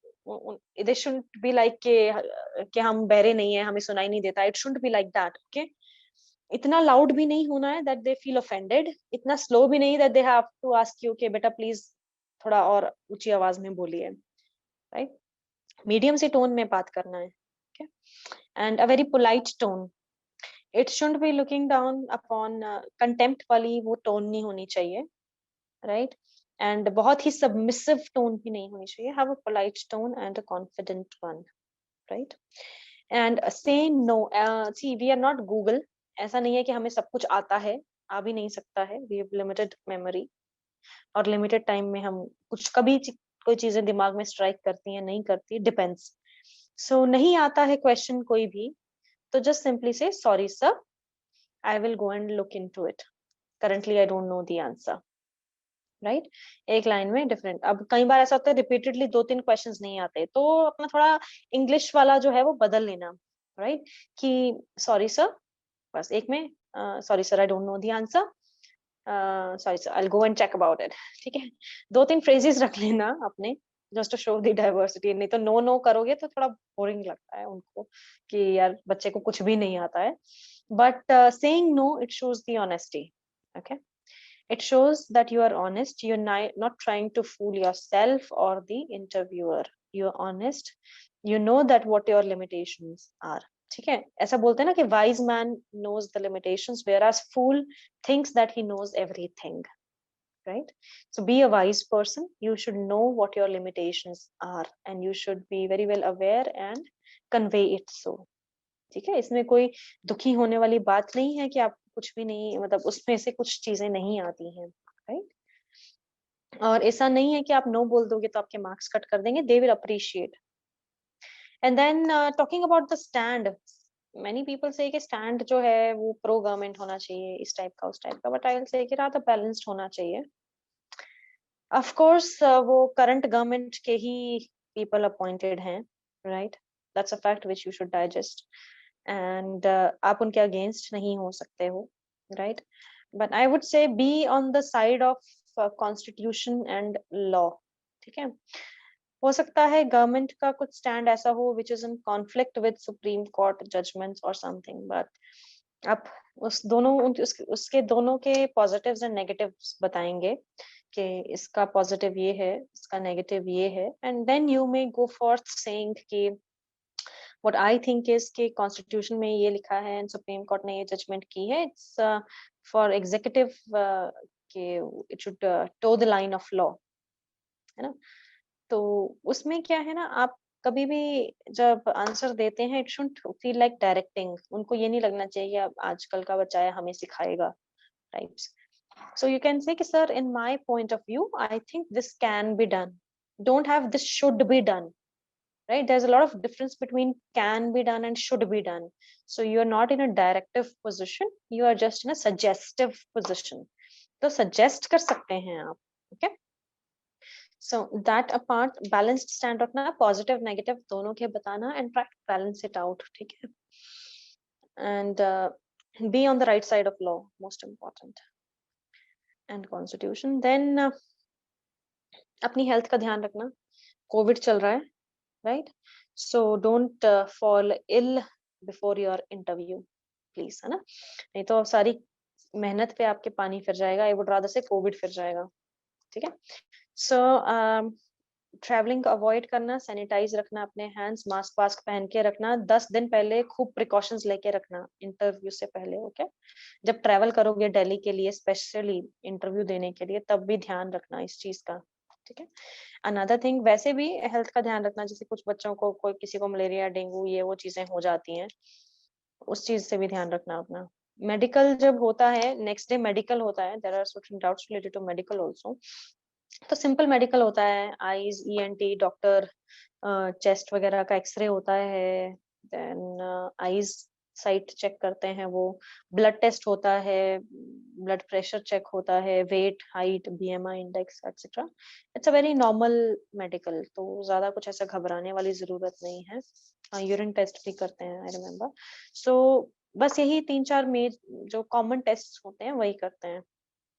They shouldn't be like कि हम बहरे नहीं है, हमें सुनाई नहीं देता, it shouldn't be like that, okay? इतना लाउड भी नहीं होना है दैट दे फील ऑफेंडेड, इतना स्लो भी नहीं that they have to ask you कि बेटा प्लीज थोड़ा और ऊंची आवाज में बोलिए, राइट? मीडियम से टोन में बात करना है, okay? And a very polite tone. It shouldn't be looking down upon, contempt वाली वो टोन नहीं होनी चाहिए, राइट? एंड बहुत ही सबमिसिव टोन भी नहीं होनी चाहिए। Have a polite tone and a confident one, right? And say no. See we are not Google, ऐसा नहीं है कि हमें सब कुछ आता है, आ भी नहीं सकता है, वी हैव लिमिटेड मेमोरी। और लिमिटेड टाइम में हम कुछ कभी कोई चीजें दिमाग में स्ट्राइक करती हैं, नहीं करती, डिपेंड्स। सो नहीं आता है क्वेश्चन कोई भी, तो जस्ट सिंपली से sorry sir, I will go and look into it, currently I don't know the answer, right. एक लाइन में डिफरेंट। अब कई बार ऐसा होता है रिपीटेडली 2-3 क्वेश्चंस नहीं आते, तो अपना थोड़ा इंग्लिश वाला जो है वो बदल लेना, राइट, कि सॉरी सर, बस एक में sorry sir I don't know the answer, sorry sir I will go and check about it, ठीक है। 2-3 फ्रेजेस रख लेना अपने, just to show the diversity. नहीं तो नो नो करोगे तो थोड़ा बोरिंग लगता है उनको कि यार बच्चे को कुछ भी नहीं आता है। But saying no it shows the honesty, okay. It shows that you are honest. You're not trying to fool yourself or the interviewer. You're honest. You know that what your limitations are. ठीक है, ऐसा बोलते हैं ना कि wise man knows the limitations, whereas fool thinks that he knows everything. Right? So be a wise person. You should know what your limitations are, and you should be very well aware and convey it so. ठीक है, इसमें कोई दुखी होने वाली बात नहीं है कि आप कुछ भी नहीं, मतलब उसमें से कुछ चीजें नहीं आती हैं, राइट। और ऐसा नहीं है कि आप नो बोल दोगे तो आपके मार्क्स कट कर देंगे, they will appreciate. And then talking about the stand, many people say कि स्टैंड जो है वो प्रो गवर्नमेंट होना चाहिए, इस टाइप का उस टाइप का, बट आई विल से कि रादर बैलेंस्ड होना चाहिए। ऑफ कोर्स वो करंट गवर्नमेंट के ही पीपल अपॉइंटेड हैं, right, that's a fact which you should digest. And आप उनके अगेंस्ट नहीं हो सकते हो, right, but I would say be on the side of constitution and law, ठीक है। हो सकता है गवर्नमेंट का कुछ स्टैंड ऐसा हो which is in conflict with supreme court judgements और समथिंग, बट आप उस दोनों उसके दोनों के पॉजिटिव्स एंड नेगेटिव्स बताएंगे कि इसका पॉजिटिव ये है, इसका नेगेटिव ये है, and then you may go forth saying कि व्हाट आई थिंक इज कि कॉन्स्टिट्यूशन में ये लिखा है एंड सुप्रीम कोर्ट ने ये जजमेंट की है, इट्स फॉर एग्जीक्यूटिव कि it should toe the line of law, है ना। तो उसमें क्या है ना, आप कभी भी जब आंसर देते हैं it should feel like directing, उनको ये नहीं लगना चाहिए अब आजकल का बच्चा है हमें सिखाएगा types. So you can say कि sir, in my point of view, I think this can be done. Don't have this should be done, right? There's a lot of difference between can be done and should be done. So you are not in a directive position. You are just in a suggestive position. तो suggest कर सकते हैं आप, okay? So that apart, balanced stand रखना, positive, negative दोनों के बताना and try to balance it out, ठीक है? And be on the right side of law, most important. And constitution. Then अपनी हेल्थ का ध्यान रखना, कोविड चल रहा है, right, so don't fall ill before your interview please, है ना, नहीं तो सारी मेहनत पे आपके पानी फिर जाएगा, आई वुड रादर से कोविड फिर जाएगा, ठीक है। सो ट्रैवलिंग अवॉइड करना, सैनिटाइज रखना अपने हैंड्स, मास्क वास्क पहन के रखना, 10 दिन पहले खूब प्रिकॉशंस लेके रखना इंटरव्यू से पहले, ओके। जब ट्रैवल करोगे दिल्ली के लिए स्पेशली इंटरव्यू देने के लिए, तब भी ध्यान रखना इस चीज का, ठीक है। अनदर थिंग, वैसे भी हेल्थ का ध्यान रखना, जैसे कुछ बच्चों को कोई किसी को मलेरिया डेंगू ये वो चीजें हो जाती हैं, उस चीज से भी ध्यान रखना अपना। मेडिकल जब होता है, नेक्स्ट डे मेडिकल होता है, there are certain doubts related to medical also, तो सिंपल मेडिकल होता है, आईज, ईएनटी डॉक्टर, चेस्ट वगैरह का एक्सरे होता है, देन आईज साइट चेक करते हैं वो, ब्लड टेस्ट होता है, ब्लड प्रेशर चेक होता है, weight, height, BMI index etcetera. It's a very normal medical, तो ज्यादा कुछ ऐसा घबराने वाली जरूरत नहीं है। यूरिन टेस्ट भी करते हैं आई रिमेम्बर। सो बस यही 3-4 में जो कॉमन टेस्ट होते हैं वही करते हैं,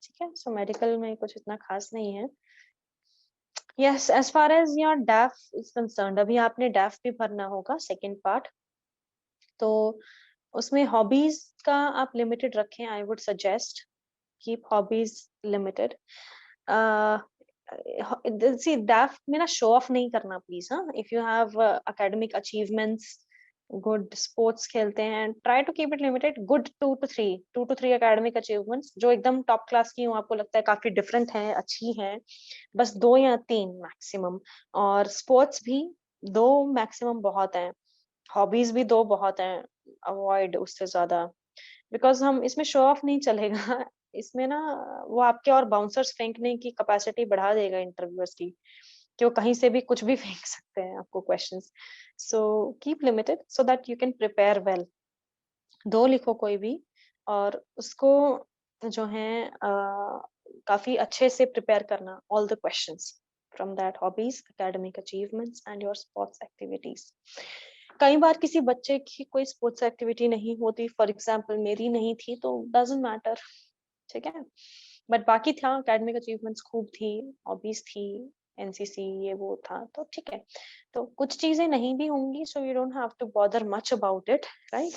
ठीक है। सो मेडिकल में कुछ इतना खास नहीं है। Yes, as far as your DAF is concerned, अभी आपने डैफ भी भरना होगा सेकेंड पार्ट, तो उसमें हॉबीज का आप लिमिटेड रखें, I would suggest keep hobbies limited. See DAF में ना शो ऑफ नहीं करना प्लीज, हाँ, if you have academic achievements, good sports खेलते हैं, try to keep it limited, good 2 to 3 academic achievements जो एकदम टॉप क्लास की हो, आपको लगता है काफी डिफरेंट है, अच्छी है, बस 2 या 3 मैक्सिमम। और स्पोर्ट्स भी 2 मैक्सिमम बहुत है, हॉबीज भी 2 बहुत है, अवॉइड उससे ज्यादा। बिकॉज हम इसमें शो ऑफ नहीं चलेगा। इसमें ना वो आपके और बाउंसर्स फेंकने की कैपेसिटी बढ़ा देगा इंटरव्यूअर्स की, कि वो कहीं से भी कुछ भी फेंक सकते हैं आपको questions. So keep limited so that you can prepare well. दो लिखो कोई भी, और उसको जो है काफी अच्छे से प्रिपेयर करना, all the questions from that hobbies, academic achievements and your sports activities. कई बार किसी बच्चे की कोई स्पोर्ट्स एक्टिविटी नहीं होती, फॉर एग्जाम्पल मेरी नहीं थी, तो डजंट मैटर, ठीक है। बट बाकी था, एकेडमिक अचीवमेंट्स खूब थी, हॉबीज थी, एनसीसी ये वो था, तो ठीक है। तो कुछ चीजें नहीं भी होंगी, so you don't have to bother much about it, right.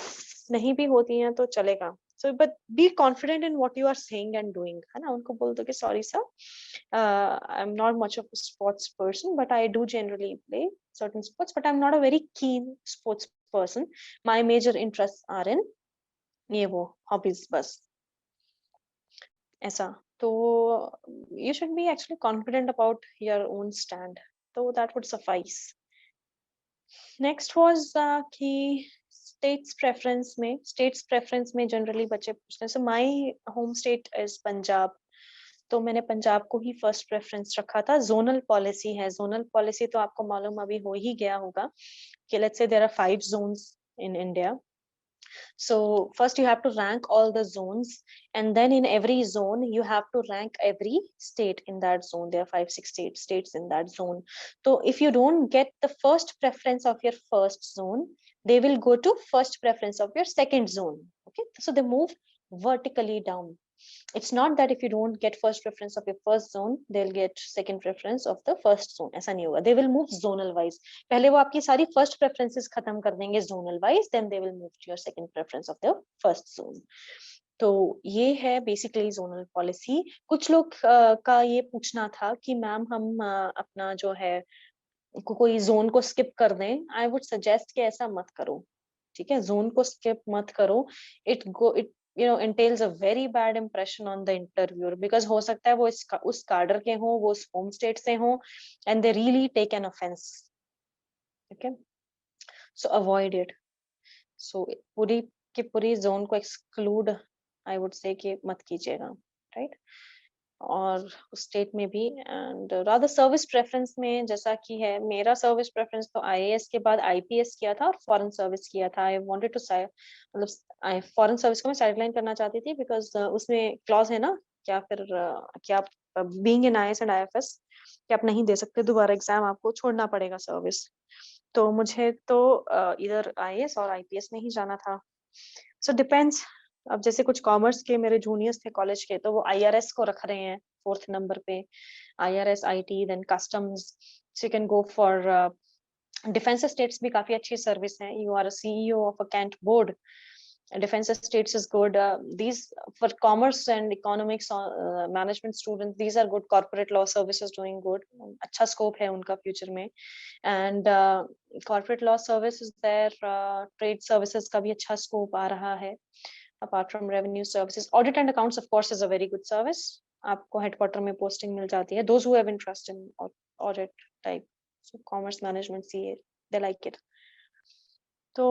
नहीं भी होती हैं तो चलेगा। So but be confident in what you are saying and doing, है ना। उनको बोल दो कि sorry sir, I am not much of a sports person, but I do generally play certain sports, but I'm not a very keen sports person. My major interests are in ये वो hobbies बस, ऐसा। तो you should be actually confident about your own stand, so that would suffice. Next was कि states preference में generally बच्चे पूछते हैं। So my home state is Punjab, तो मैंने पंजाब को ही फर्स्ट प्रेफरेंस रखा था। जोनल पॉलिसी है, जोनल पॉलिसी तो आपको मालूम अभी हो ही गया होगा कि let's say there are 5 zones in India. So first you have to rank all the zones, and then in every zone you have to rank every state in that zone. There are 5, 6 states in that zone. So if you don't get the first preference of your first zone, they will go to first preference of your second zone. Okay, so they move vertically down. It's not that if you don't get first preference of your first zone, they'll get second preference of the first zone. ऐसा नहीं होगा. They will move zonal wise. पहले वो आपकी सारी first preferences खत्म कर देंगे zonal wise, then they will move to your second preference of the first zone. तो ये है बेसिकली जोनल पॉलिसी। कुछ लोग का ये पूछना था कि मैम हम अपना जो है कोई जोन को स्किप कर दें। आई वुड सजेस्ट कि ऐसा मत करो, ठीक है। जोन को स्किप मत करो। It entails a very bad impression on the interviewer, because हो सकता है वो उस कार्डर के हों, वो उस होम स्टेट से हों, and they really take an offense, okay, so avoid it. So पूरी की पूरी जोन को एक्सक्लूड आई वुड से कि मत कीजिएगा, राइट। और उस स्टेट में भी, एंड रादर सर्विस प्रेफरेंस में जैसा कि है, मेरा सर्विस प्रेफरेंस तो आईएएस के बाद आईपीएस किया था और फॉरेन सर्विस किया था। आई वांटेड टू मतलब फॉरेन सर्विस को मैं साइडलाइन करना चाहती थी, बिकॉज उसमें क्लॉज है ना, क्या फिर क्या being in IAS and IFS कि आप नहीं दे सकते दोबारा एग्जाम, आपको छोड़ना पड़ेगा सर्विस। तो मुझे तो इधर आईएएस और आईपीएस में ही जाना था। So depends. अब जैसे कुछ कॉमर्स के मेरे जूनियर्स थे कॉलेज के, तो वो आईआरएस को रख रहे हैं 4th नंबर पे, IRS IT then customs. So you can go for defence states भी काफी अच्छी सर्विस है। You are a CEO of a cant board, defense states is good. These for commerce and economics management students, these are good. Corporate law services doing good, अच्छा scope है उनका future में, and corporate law service is there. Trade services का भी अच्छा scope आ रहा है, apart from revenue services. Audit and accounts of course is a very good service. आपको headquarter में posting मिल जाती है, those who have interest in audit type, so commerce management CA, they like it. तो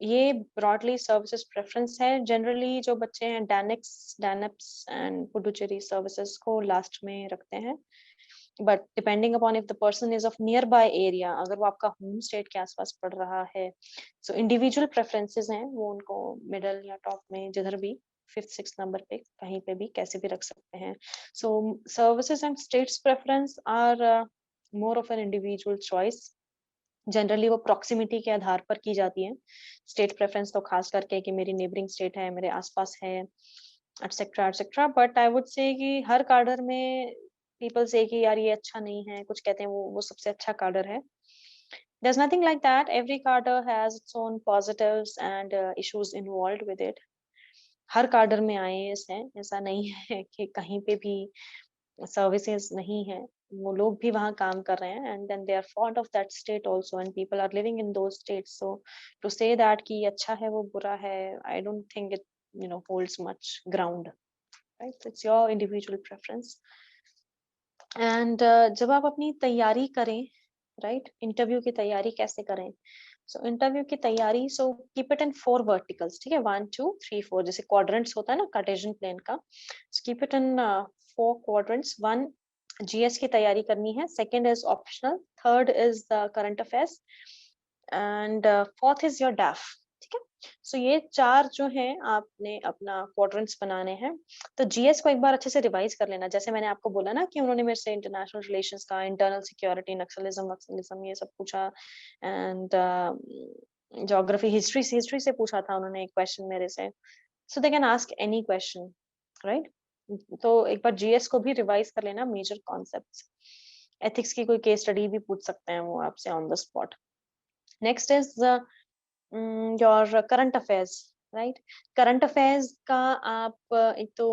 ये broadly services preference है। Generally जो बच्चे हैं डैनेप्स एंड पुडुचेरी सर्विसेज को लास्ट में रखते हैं, but depending upon if the person is of near by area, अगर वो आपका होम स्टेट के आसपास पड़ रहा है, सो इंडिविजुअल प्रेफरेंसेस हैं, वो उनको मिडल या टॉप में जिधर भी 5th 6th नंबर पे कहीं पे भी कैसे भी रख सकते हैं। So services and states preference are more of an individual choice. Generally वो प्रॉक्सिमिटी के आधार पर की जाती है। स्टेट प्रेफरेंस तो खास करके कि मेरी नेबरिंग स्टेट है, मेरे आसपास है, etcetera etcetera. But I would say कि हर कार्डर में पीपल से कि यार ये अच्छा नहीं है, कुछ कहते हैं वो सबसे अच्छा कार्डर है। There's nothing like that. Every cadre has its own positives and issues involved with it. हर कार्डर में आईएएस है, ऐसा नहीं है कि कहीं पे भी सर्विसेज नहीं है। वो लोग भी वहाँ काम कर रहे हैं, and then they are fond of that state also, and people are living in those states. So to say that कि ये अच्छा है वो बुरा है, I don't think it holds much ground, right. It's your individual preference. And जब आप अपनी तैयारी करें, राइट, इंटरव्यू की तैयारी कैसे करें, सो इंटरव्यू की तैयारी, so keep it in 4 verticals, ठीक है, 1 2 3 4, जैसे क्वाड्रेंट्स होता है ना कार्टेशियन प्लेन का, keep it in 4 quadrants. 1 GS की तैयारी करनी है, second is optional, third is the current affairs, and fourth is your डैफ, ठीक है। सो ये 4 जो है आपने अपना क्वाड्रेंट्स बनाने हैं। तो जीएस को एक बार अच्छे से रिवाइज कर लेना, जैसे मैंने आपको बोला ना कि उन्होंने मेरे से इंटरनेशनल रिलेशंस का, इंटरनल सिक्योरिटी, नक्सलिज्म वक्सलिज्म ये सब पूछा, एंड ज्योग्राफी, हिस्ट्री से पूछा था उन्होंने एक क्वेश्चन मेरे से। So they can ask any question, right. तो एक बार जीएस को भी रिवाइज कर लेना, मेजर कॉन्सेप्ट्स। एथिक्स की कोई केस स्टडी भी पूछ सकते हैं वो आपसे on the spot. Next is your current affairs, right. Current affairs का आप एक तो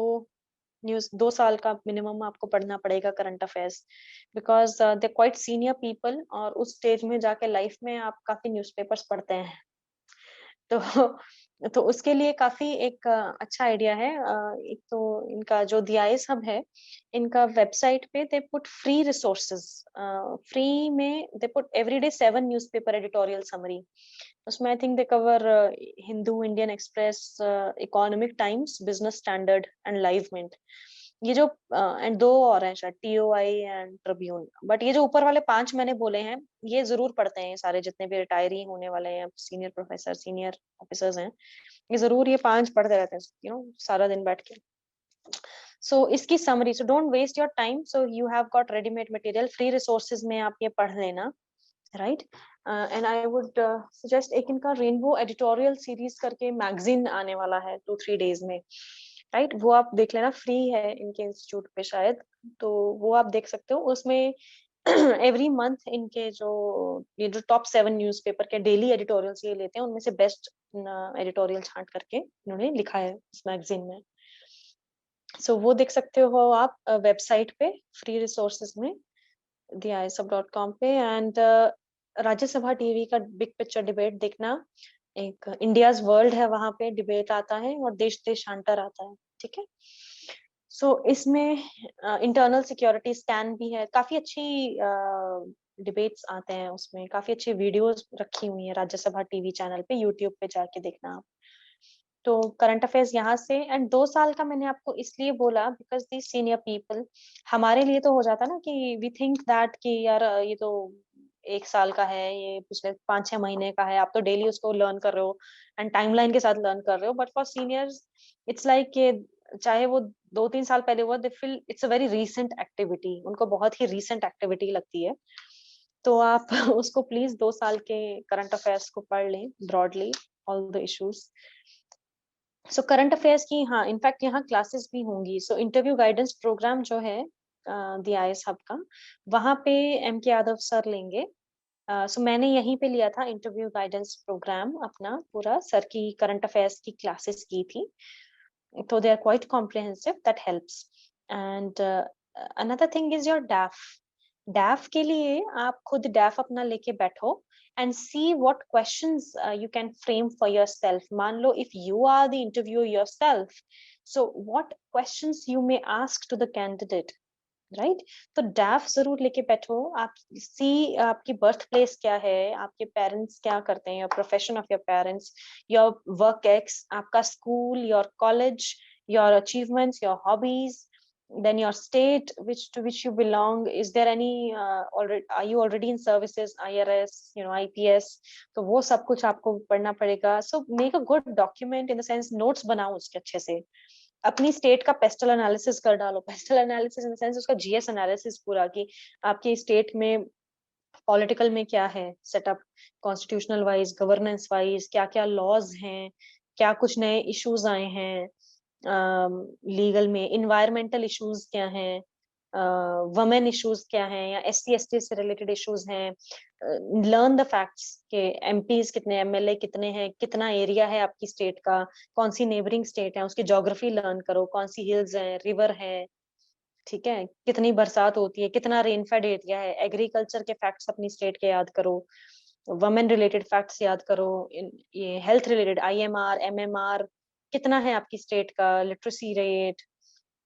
न्यूज 2 साल का मिनिमम आपको पढ़ना पड़ेगा current affairs, because they quite senior people, और उस स्टेज में जाके लाइफ में आप काफी न्यूज़पेपर्स पढ़ते हैं। तो तो उसके लिए काफी एक अच्छा आइडिया है। एक तो इनका जो DIS हब है, इनका वेबसाइट पे they put free resources, free में they put everyday 7 newspaper editorial summary. उसमें I think they cover Hindu, Indian Express, Economic Times, Business Standard and Live Mint. ये जो एंड 2 और हैं शायद, TOI एंड ट्रिब्यून, बट ये जो ऊपर वाले 5 मैंने बोले हैं, ये जरूर पढ़ते हैं ये सारे जितने भी रिटायरी होने वाले हैं, सीनियर प्रोफेसर, सीनियर ऑफिसर्स हैं, ये जरूर ये 5 पढ़ते रहते हैं, सारा दिन बैठ के। सो इसकी summary, so don't waste your time, so you have got readymade material, free resources में आप ये पढ़ लेना, right. And I would suggest, एक इनका रेनबो एडिटोरियल सीरीज करके मैगजीन आने वाला है 2-3 डेज में, राइट। वो आप देख लेना, फ्री है इनके इंस्टीट्यूट पे शायद, तो वो आप देख सकते हो। उसमें एवरी मंथ इनके जो ये जो टॉप 7 न्यूज़पेपर के डेली एडिटोरियल्स ये लेते हैं, उनमें से बेस्ट एडिटोरियल छांट करके इन्होंने लिखा है इस मैगजीन में। सो वो देख सकते हो आप वेबसाइट पे, फ्री रिसोर्सेज में, theisab.com पे। एंड राज्यसभा टीवी का बिग पिक्चर डिबेट देखना, एक इंडियाज वर्ल्ड है, वहां पे डिबेट आता है, और देश देशांतर आता है, ठीक है। सो इसमें इंटरनल सिक्योरिटी स्कैन भी है, काफी अच्छी डिबेट्स आते हैं उसमें, काफी अच्छी वीडियोस रखी हुई है राज्यसभा टीवी चैनल पे, यूट्यूब पे जाके देखना आप। तो करंट अफेयर्स यहाँ से, एंड 2 साल का मैंने आपको इसलिए बोला बिकॉज दी सीनियर पीपल, हमारे लिए तो हो जाता ना कि वी थिंक दैट कि यार ये तो 1 साल का है, ये पिछले 5-6 महीने का है, आप तो डेली उसको लर्न कर रहे हो एंड टाइमलाइन के साथ लर्न कर रहे हो, but for seniors it's like कि चाहे वो 2-3 साल पहले हुआ, they feel it's a very recent activity, उनको बहुत ही रीसेंट एक्टिविटी लगती है। तो आप उसको प्लीज 2 साल के करंट अफेयर्स को पढ़ लें broadly, all the issues. So current affairs की, हाँ, इनफैक्ट यहाँ क्लासेस भी होंगी। सो इंटरव्यू गाइडेंस प्रोग्राम जो है DIS हब का, वहाँ पे MK यादव सर लेंगे। सो मैंने यहीं पे लिया था इंटरव्यू गाइडेंस प्रोग्राम, अपना पूरा सर की करंट अफेयर्स की क्लासेस की थी, तो they are quite comprehensive, that helps. And another thing is your DAF. DAF के लिए आप खुद डैफ अपना लेके बैठो and see what questions you can frame for yourself. मान लो if you are the interviewer yourself, so what questions you may ask to the candidate, right? तो डैफ जरूर लेके बैठो। आप सी आपकी बर्थ प्लेस क्या है, आपके पेरेंट्स क्या करते हैं, your profession of your parents, your work ex, आपका school, your college, your achievements, your hobbies, then your state to which you belong, is there any already, are you already in services, IRS, IPS, तो वो सब कुछ आपको पढ़ना पड़ेगा। so make a good document, in the sense notes बनाओ उसके अच्छे से, अपनी स्टेट का पेस्टल एनालिसिस कर डालो, pastel analysis in the sense उसका GS एनालिसिस पूरा, कि आपकी स्टेट में पॉलिटिकल में क्या है setup, constitutional wise, governance wise क्या क्या लॉज हैं, क्या कुछ नए इश्यूज आए हैं लीगल में, इन्वायरमेंटल इश्यूज क्या हैं, वमेन इश्यूज क्या हैं, या SC ST से रिलेटेड इश्यूज हैं। लर्न द फैक्ट्स के MPs कितने, MLA कितने हैं, कितना एरिया है आपकी स्टेट का, कौन सी नेबरिंग स्टेट है, उसकी ज्योग्राफी लर्न करो, कौन सी हिल्स हैं, रिवर है, ठीक है, कितनी बरसात होती है, कितना रेनफेड एरिया है, एग्रीकल्चर के फैक्ट्स अपनी स्टेट के याद करो, वमेन रिलेटेड फैक्ट्स याद करो, ये हेल्थ रिलेटेड IMR MMR कितना है आपकी स्टेट का, लिटरेसी रेट,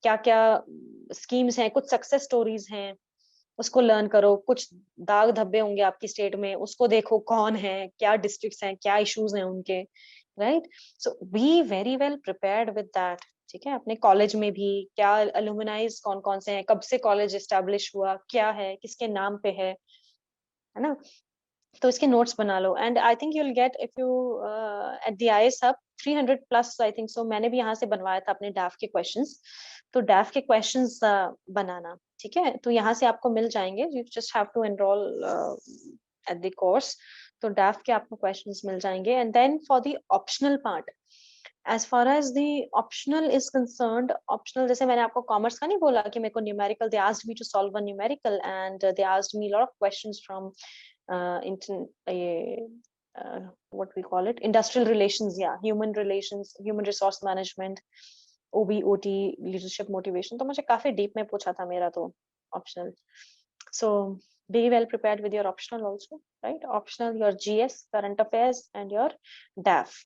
क्या क्या स्कीम्स हैं, कुछ सक्सेस स्टोरीज हैं, उसको लर्न करो। कुछ दाग धब्बे होंगे आपकी स्टेट में, उसको देखो कौन है, क्या डिस्ट्रिक्ट्स हैं, क्या इश्यूज हैं उनके, right? So be very well prepared with that. ठीक है, अपने कॉलेज में भी क्या अलुमनाइज कौन कौन से हैं, कब से कॉलेज एस्टेब्लिश हुआ, क्या है, किसके नाम पे है ना? तो इसके नोट्स बना लो। And I think you will get, if you at the IAS hub, 300 plus I think so, मैंने भी यहाँ से बनवाया था अपने डैफ के क्वेश्चंस। तो डैफ के क्वेश्चंस बनाना, ठीक है? तो यहाँ से आपको मिल जाएंगे, you just have to enrol at the course. तो डैफ के आपको क्वेश्चंस मिल जाएंगे। And then for the optional part, as far as the optional is concerned, optional जैसे मैंने आपको कॉमर्स का नहीं बोला कि मेरे को numerical, they asked me to solve a numerical, and they asked me a lot of questions from ये what we call it, industrial relations, yeah, human relations, human resource management, OB, OT, leadership motivation, तो मुझे काफी deep में पूछा था मेरा तो optional. So be well prepared with your optional also, right? Optional, your GS, current affairs, and your DAF.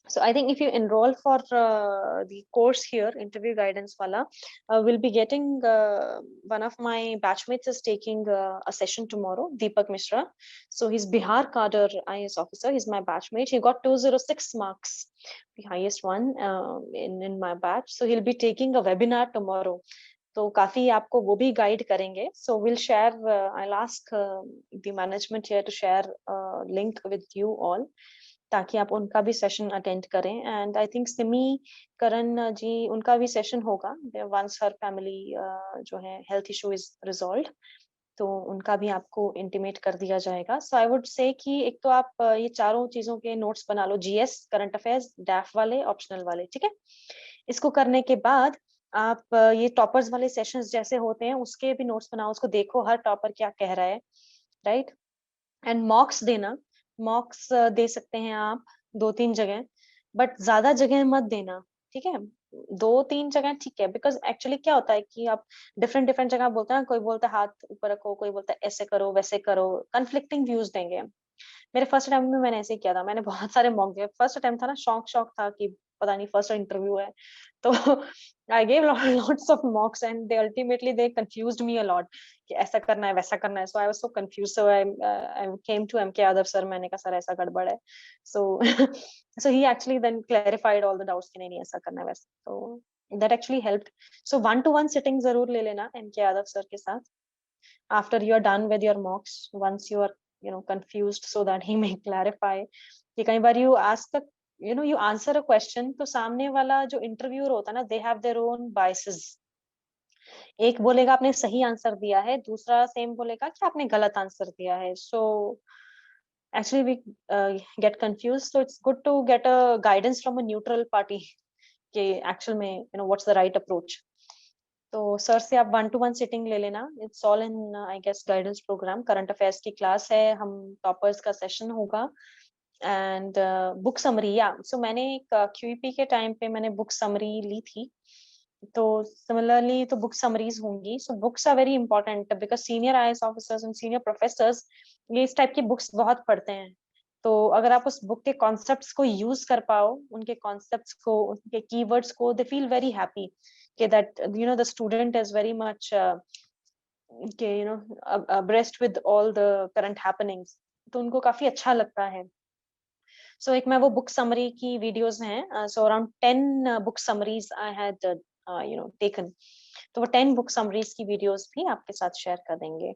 So I think if you enroll for the course here, interview guidance wala, will be getting, one of my batchmates is taking a session tomorrow, Deepak Mishra. So he's Bihar cadre IAS officer, he's my batchmate. He got 206 marks, the highest one in my batch. So he'll be taking a webinar tomorrow. तो काफी आपको वो भी guide करेंगे. So we'll share, I'll ask the management here to share a link with you all, ताकि आप उनका भी सेशन अटेंड करें. एंड आई थिंक सिमी करण जी, उनका भी सेशन होगा वंस हर फैमिली जो है हेल्थ इशू इज रिजॉल्व, तो उनका भी आपको इंटीमेट कर दिया जाएगा. सो आई वुड से कि एक तो आप ये चारों चीजों के नोट्स बना लो, जीएस, करंट अफेयर्स, डैफ वाले, ऑप्शनल वाले, ठीक है? इसको करने के बाद आप ये टॉपर्स वाले सेशंस जैसे होते हैं उसके भी नोट्स बनाओ, उसको देखो हर टॉपर क्या कह रहा है, राइट? एंड मॉक्स देना, मॉक्स दे सकते हैं आप 2-3 जगह, बट ज्यादा जगह मत देना, ठीक है? 2-3 जगह ठीक है, बिकॉज एक्चुअली क्या होता है कि आप डिफरेंट डिफरेंट जगह बोलते हैं, कोई बोलता है हाथ ऊपर रखो, कोई बोलता है ऐसे करो वैसे करो, कन्फ्लिक्टिंग व्यूज देंगे. मेरे फर्स्ट अटेम्प्ट में मैंने ऐसे ही किया था, मैंने बहुत सारे मॉक दिए. फर्स्ट अटेम्प्ट था ना, शौक शौक था कि पता नहीं फर्स्ट इंटरव्यू है, तो I gave lots of mocks and they ultimately they confused me a lot कि ऐसा करना है वैसा करना है. So I was so confuse. So I came to MK Yadav sir, मैंने कहा सर ऐसा गड़बड़ है. So so he actually then clarified all the doubts कि नहीं नहीं ऐसा करना है वैसा. तो that actually helped. So 1-to-1 sitting जरूर ले लेना एमके यादव सर के साथ after you are done with your mocks, once you are confused, so that he may clarify. कि कई बार you ask a, you answer a question, तो सामने वाला जो इंटरव्यूअर होता है ना, they have their own biases. एक बोलेगा आपने सही आंसर दिया है, दूसरा सेम बोलेगा कि आपने गलत आंसर दिया है. So actually we get confused, so it's good to get a guidance from a neutral party कि actual में what's the right approach. तो सर से आप 1-to-1 सिटिंग ले लेना. It's all in I guess guidance programme. Current affairs की class है, हम टॉपर्स का सेशन होगा. एंड बुक समरी, या सो मैंने एक क्यूईपी के टाइम पे मैंने बुक समरी ली थी, तो सिमिलरली तो बुक समरीज होंगी. So books are very important because senior IAS officers and senior professors ये इस टाइप की बुक्स बहुत पढ़ते हैं. तो अगर आप उस बुक के कॉन्सेप्ट्स को यूज कर पाओ, उनके कॉन्सेप्ट्स को, उनके कीवर्ड्स को, दे फील वेरी हैप्पी कि that the student is very much के abreast with all the current happenings, तो उनको काफी अच्छा लगता है. सो एक मैं वो बुक समरी की वीडियोस हैं, so around 10 book summaries I had taken. तो वो 10 बुक समरीज की वीडियोस भी आपके साथ शेयर कर देंगे.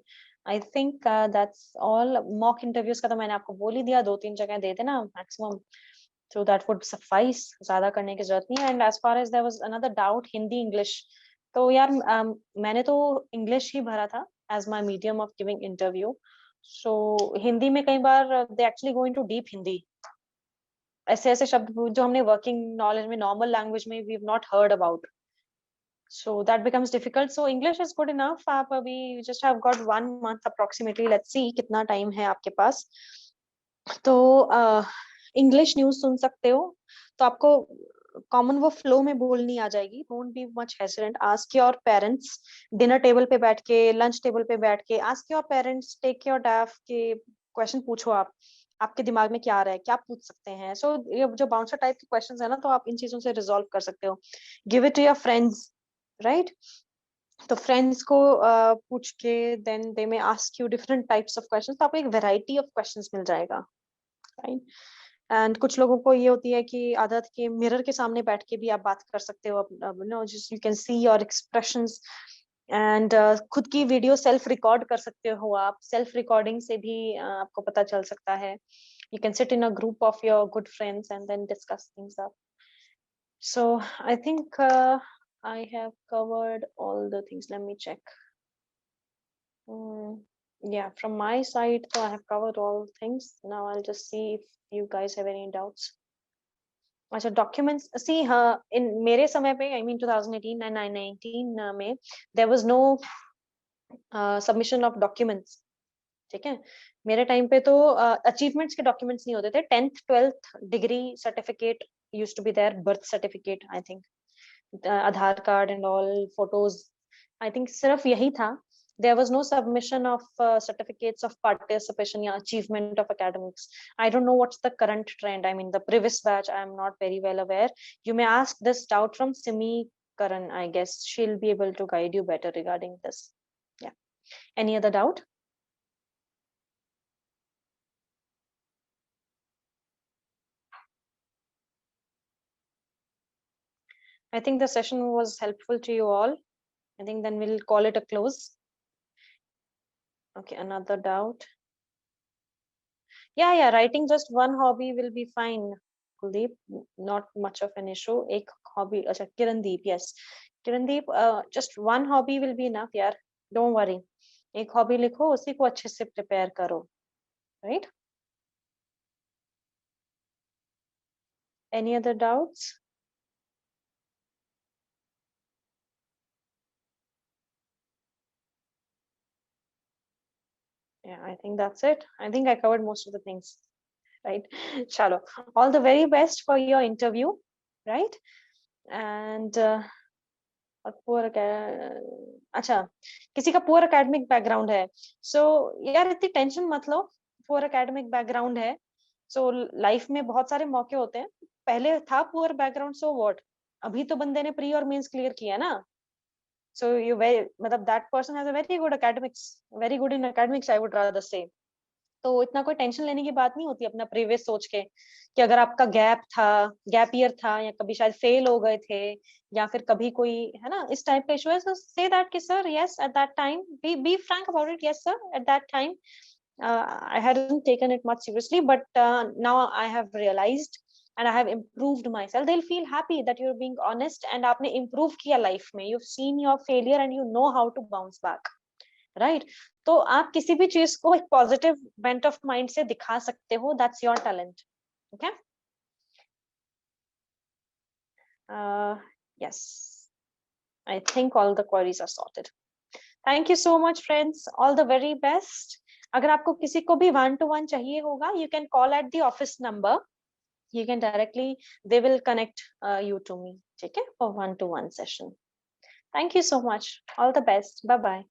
I think that's all. Mock interviews का तो मैंने आपको बोल ही दिया, 2-3 जगह दे देना maximum, so that would suffice, ज्यादा करने की जरूरत नहीं है. And as far as there was another doubt, Hindi English, तो यार मैंने तो इंग्लिश ही भरा था as my medium of giving interview. so Hindi में कई बार they actually go into deep Hindi, ऐसे ऐसे शब्द जो हमने वर्किंग नॉलेज में, नॉर्मल लैंग्वेज में we have not heard about. So that becomes difficult. So English is good enough. आप अभी just have got 1 month approximately. Let's see कितना टाइम है आपके पास. तो इंग्लिश न्यूज सुन सकते हो, तो आपको कॉमन वो फ्लो में बोलनी आ जाएगी. Don't be much hesitant. Ask your parents, dinner table पे बैठ के, लंच टेबल पे बैठ के, ask your parents, take your DAF के क्वेश्चन पूछो. आप, आपके दिमाग में क्या आ रहा है, क्या पूछ सकते हैं. सो ये जो बाउंसर टाइप के क्वेश्चंस है ना, तो आप इन चीजों से रिजॉल्व कर सकते हो. Give it to your friends, right? तो फ्रेंड्स को पूछ के then they may ask you different types of questions, तो आपको एक वैरायटी ऑफ क्वेश्चंस मिल जाएगा, राइट। एंड कुछ लोगों को ये होती है कि आदत के मिरर के सामने बैठ के भी आप बात कर सकते हो, know just you can see your expressions, and खुद की वीडियो सेल्फ रिकॉर्ड कर सकते हो आप, सेल्फ रिकॉर्डिंग से भी आपको पता चल सकता है। You can sit in a group of your good friends and then discuss things up. So I think I have covered all the things. Let me check. Yeah, from my side, so I have covered all things. Now I'll just see if you guys have any doubts. अच्छा, documents. See, in मेरे समय पे, I mean 2018 and 2019 में, there was no submission of documents. ठीक है, मेरे time पे तो अचीवमेंट्स के डॉक्यूमेंट्स नहीं होते थे। 10th 12th degree certificate used to be there, birth certificate, I think Aadhaar card and all, photos, I think सिर्फ यही था। There was no submission of certificates of participation या achievement of academics. I don't know what's the current trend. I mean, the previous batch, I am not very well aware. You may ask this doubt from Simi Karan, I guess. She'll be able to guide you better regarding this. Yeah. Any other doubt? I think the session was helpful to you all. I think then we'll call it a close. Okay, another doubt. Yeah, writing just one hobby will be fine, Kuldeep. Not much of an issue. एक hobby, अच्छा, Kirandeep, yes. Kirandeep, just one hobby will be enough, यार. Don't worry. एक hobby लिखो, उसी को अच्छे से prepare करो, right? Any other doubts? Yeah, I think that's it. I think I covered most of the things, right? Chalo, all the very best for your interview, right? And और poor, अच्छा, किसी का पुअर एकेडमिक बैकग्राउंड है, सो यार इतनी tension मत लो। Poor academic background है, so life में बहुत सारे मौके होते हैं। पहले था पुअर बैकग्राउंड, सो व्हाट, अभी तो बंदे ने प्री और मेंस क्लियर किया ना, सो यू वेरी, मतलब that person has a very good academics, very good in academics, I would rather से। तो इतना कोई टेंशन लेने की बात नहीं होती अपना प्रीवियस सोच के, कि अगर आपका गैप था, गैप ईयर था, या कभी शायद फेल हो गए थे, या फिर कभी कोई है ना इस टाइप का इशू है, so say that कि sir, yes, at that time, be frank about it, yes sir, at that time I hadn't taken it much seriously, but now I have realized and I have improved myself. They'll feel happy that you're being honest and आपने improve किया life में, you've seen your failure and you know how to bounce back, right. तो आप किसी भी चीज को एक पॉजिटिव बेंट ऑफ माइंड से दिखा सकते हो, that's your talent, okay. Yes, I think all the queries are sorted. Thank you so much friends, all the very best. अगर आपको किसी को भी 1-to-1 चाहिए होगा, you can call at the office number, you can directly, they will connect you to me, ठीक है, for 1-to-1 session. Thank you so much, all the best, bye bye.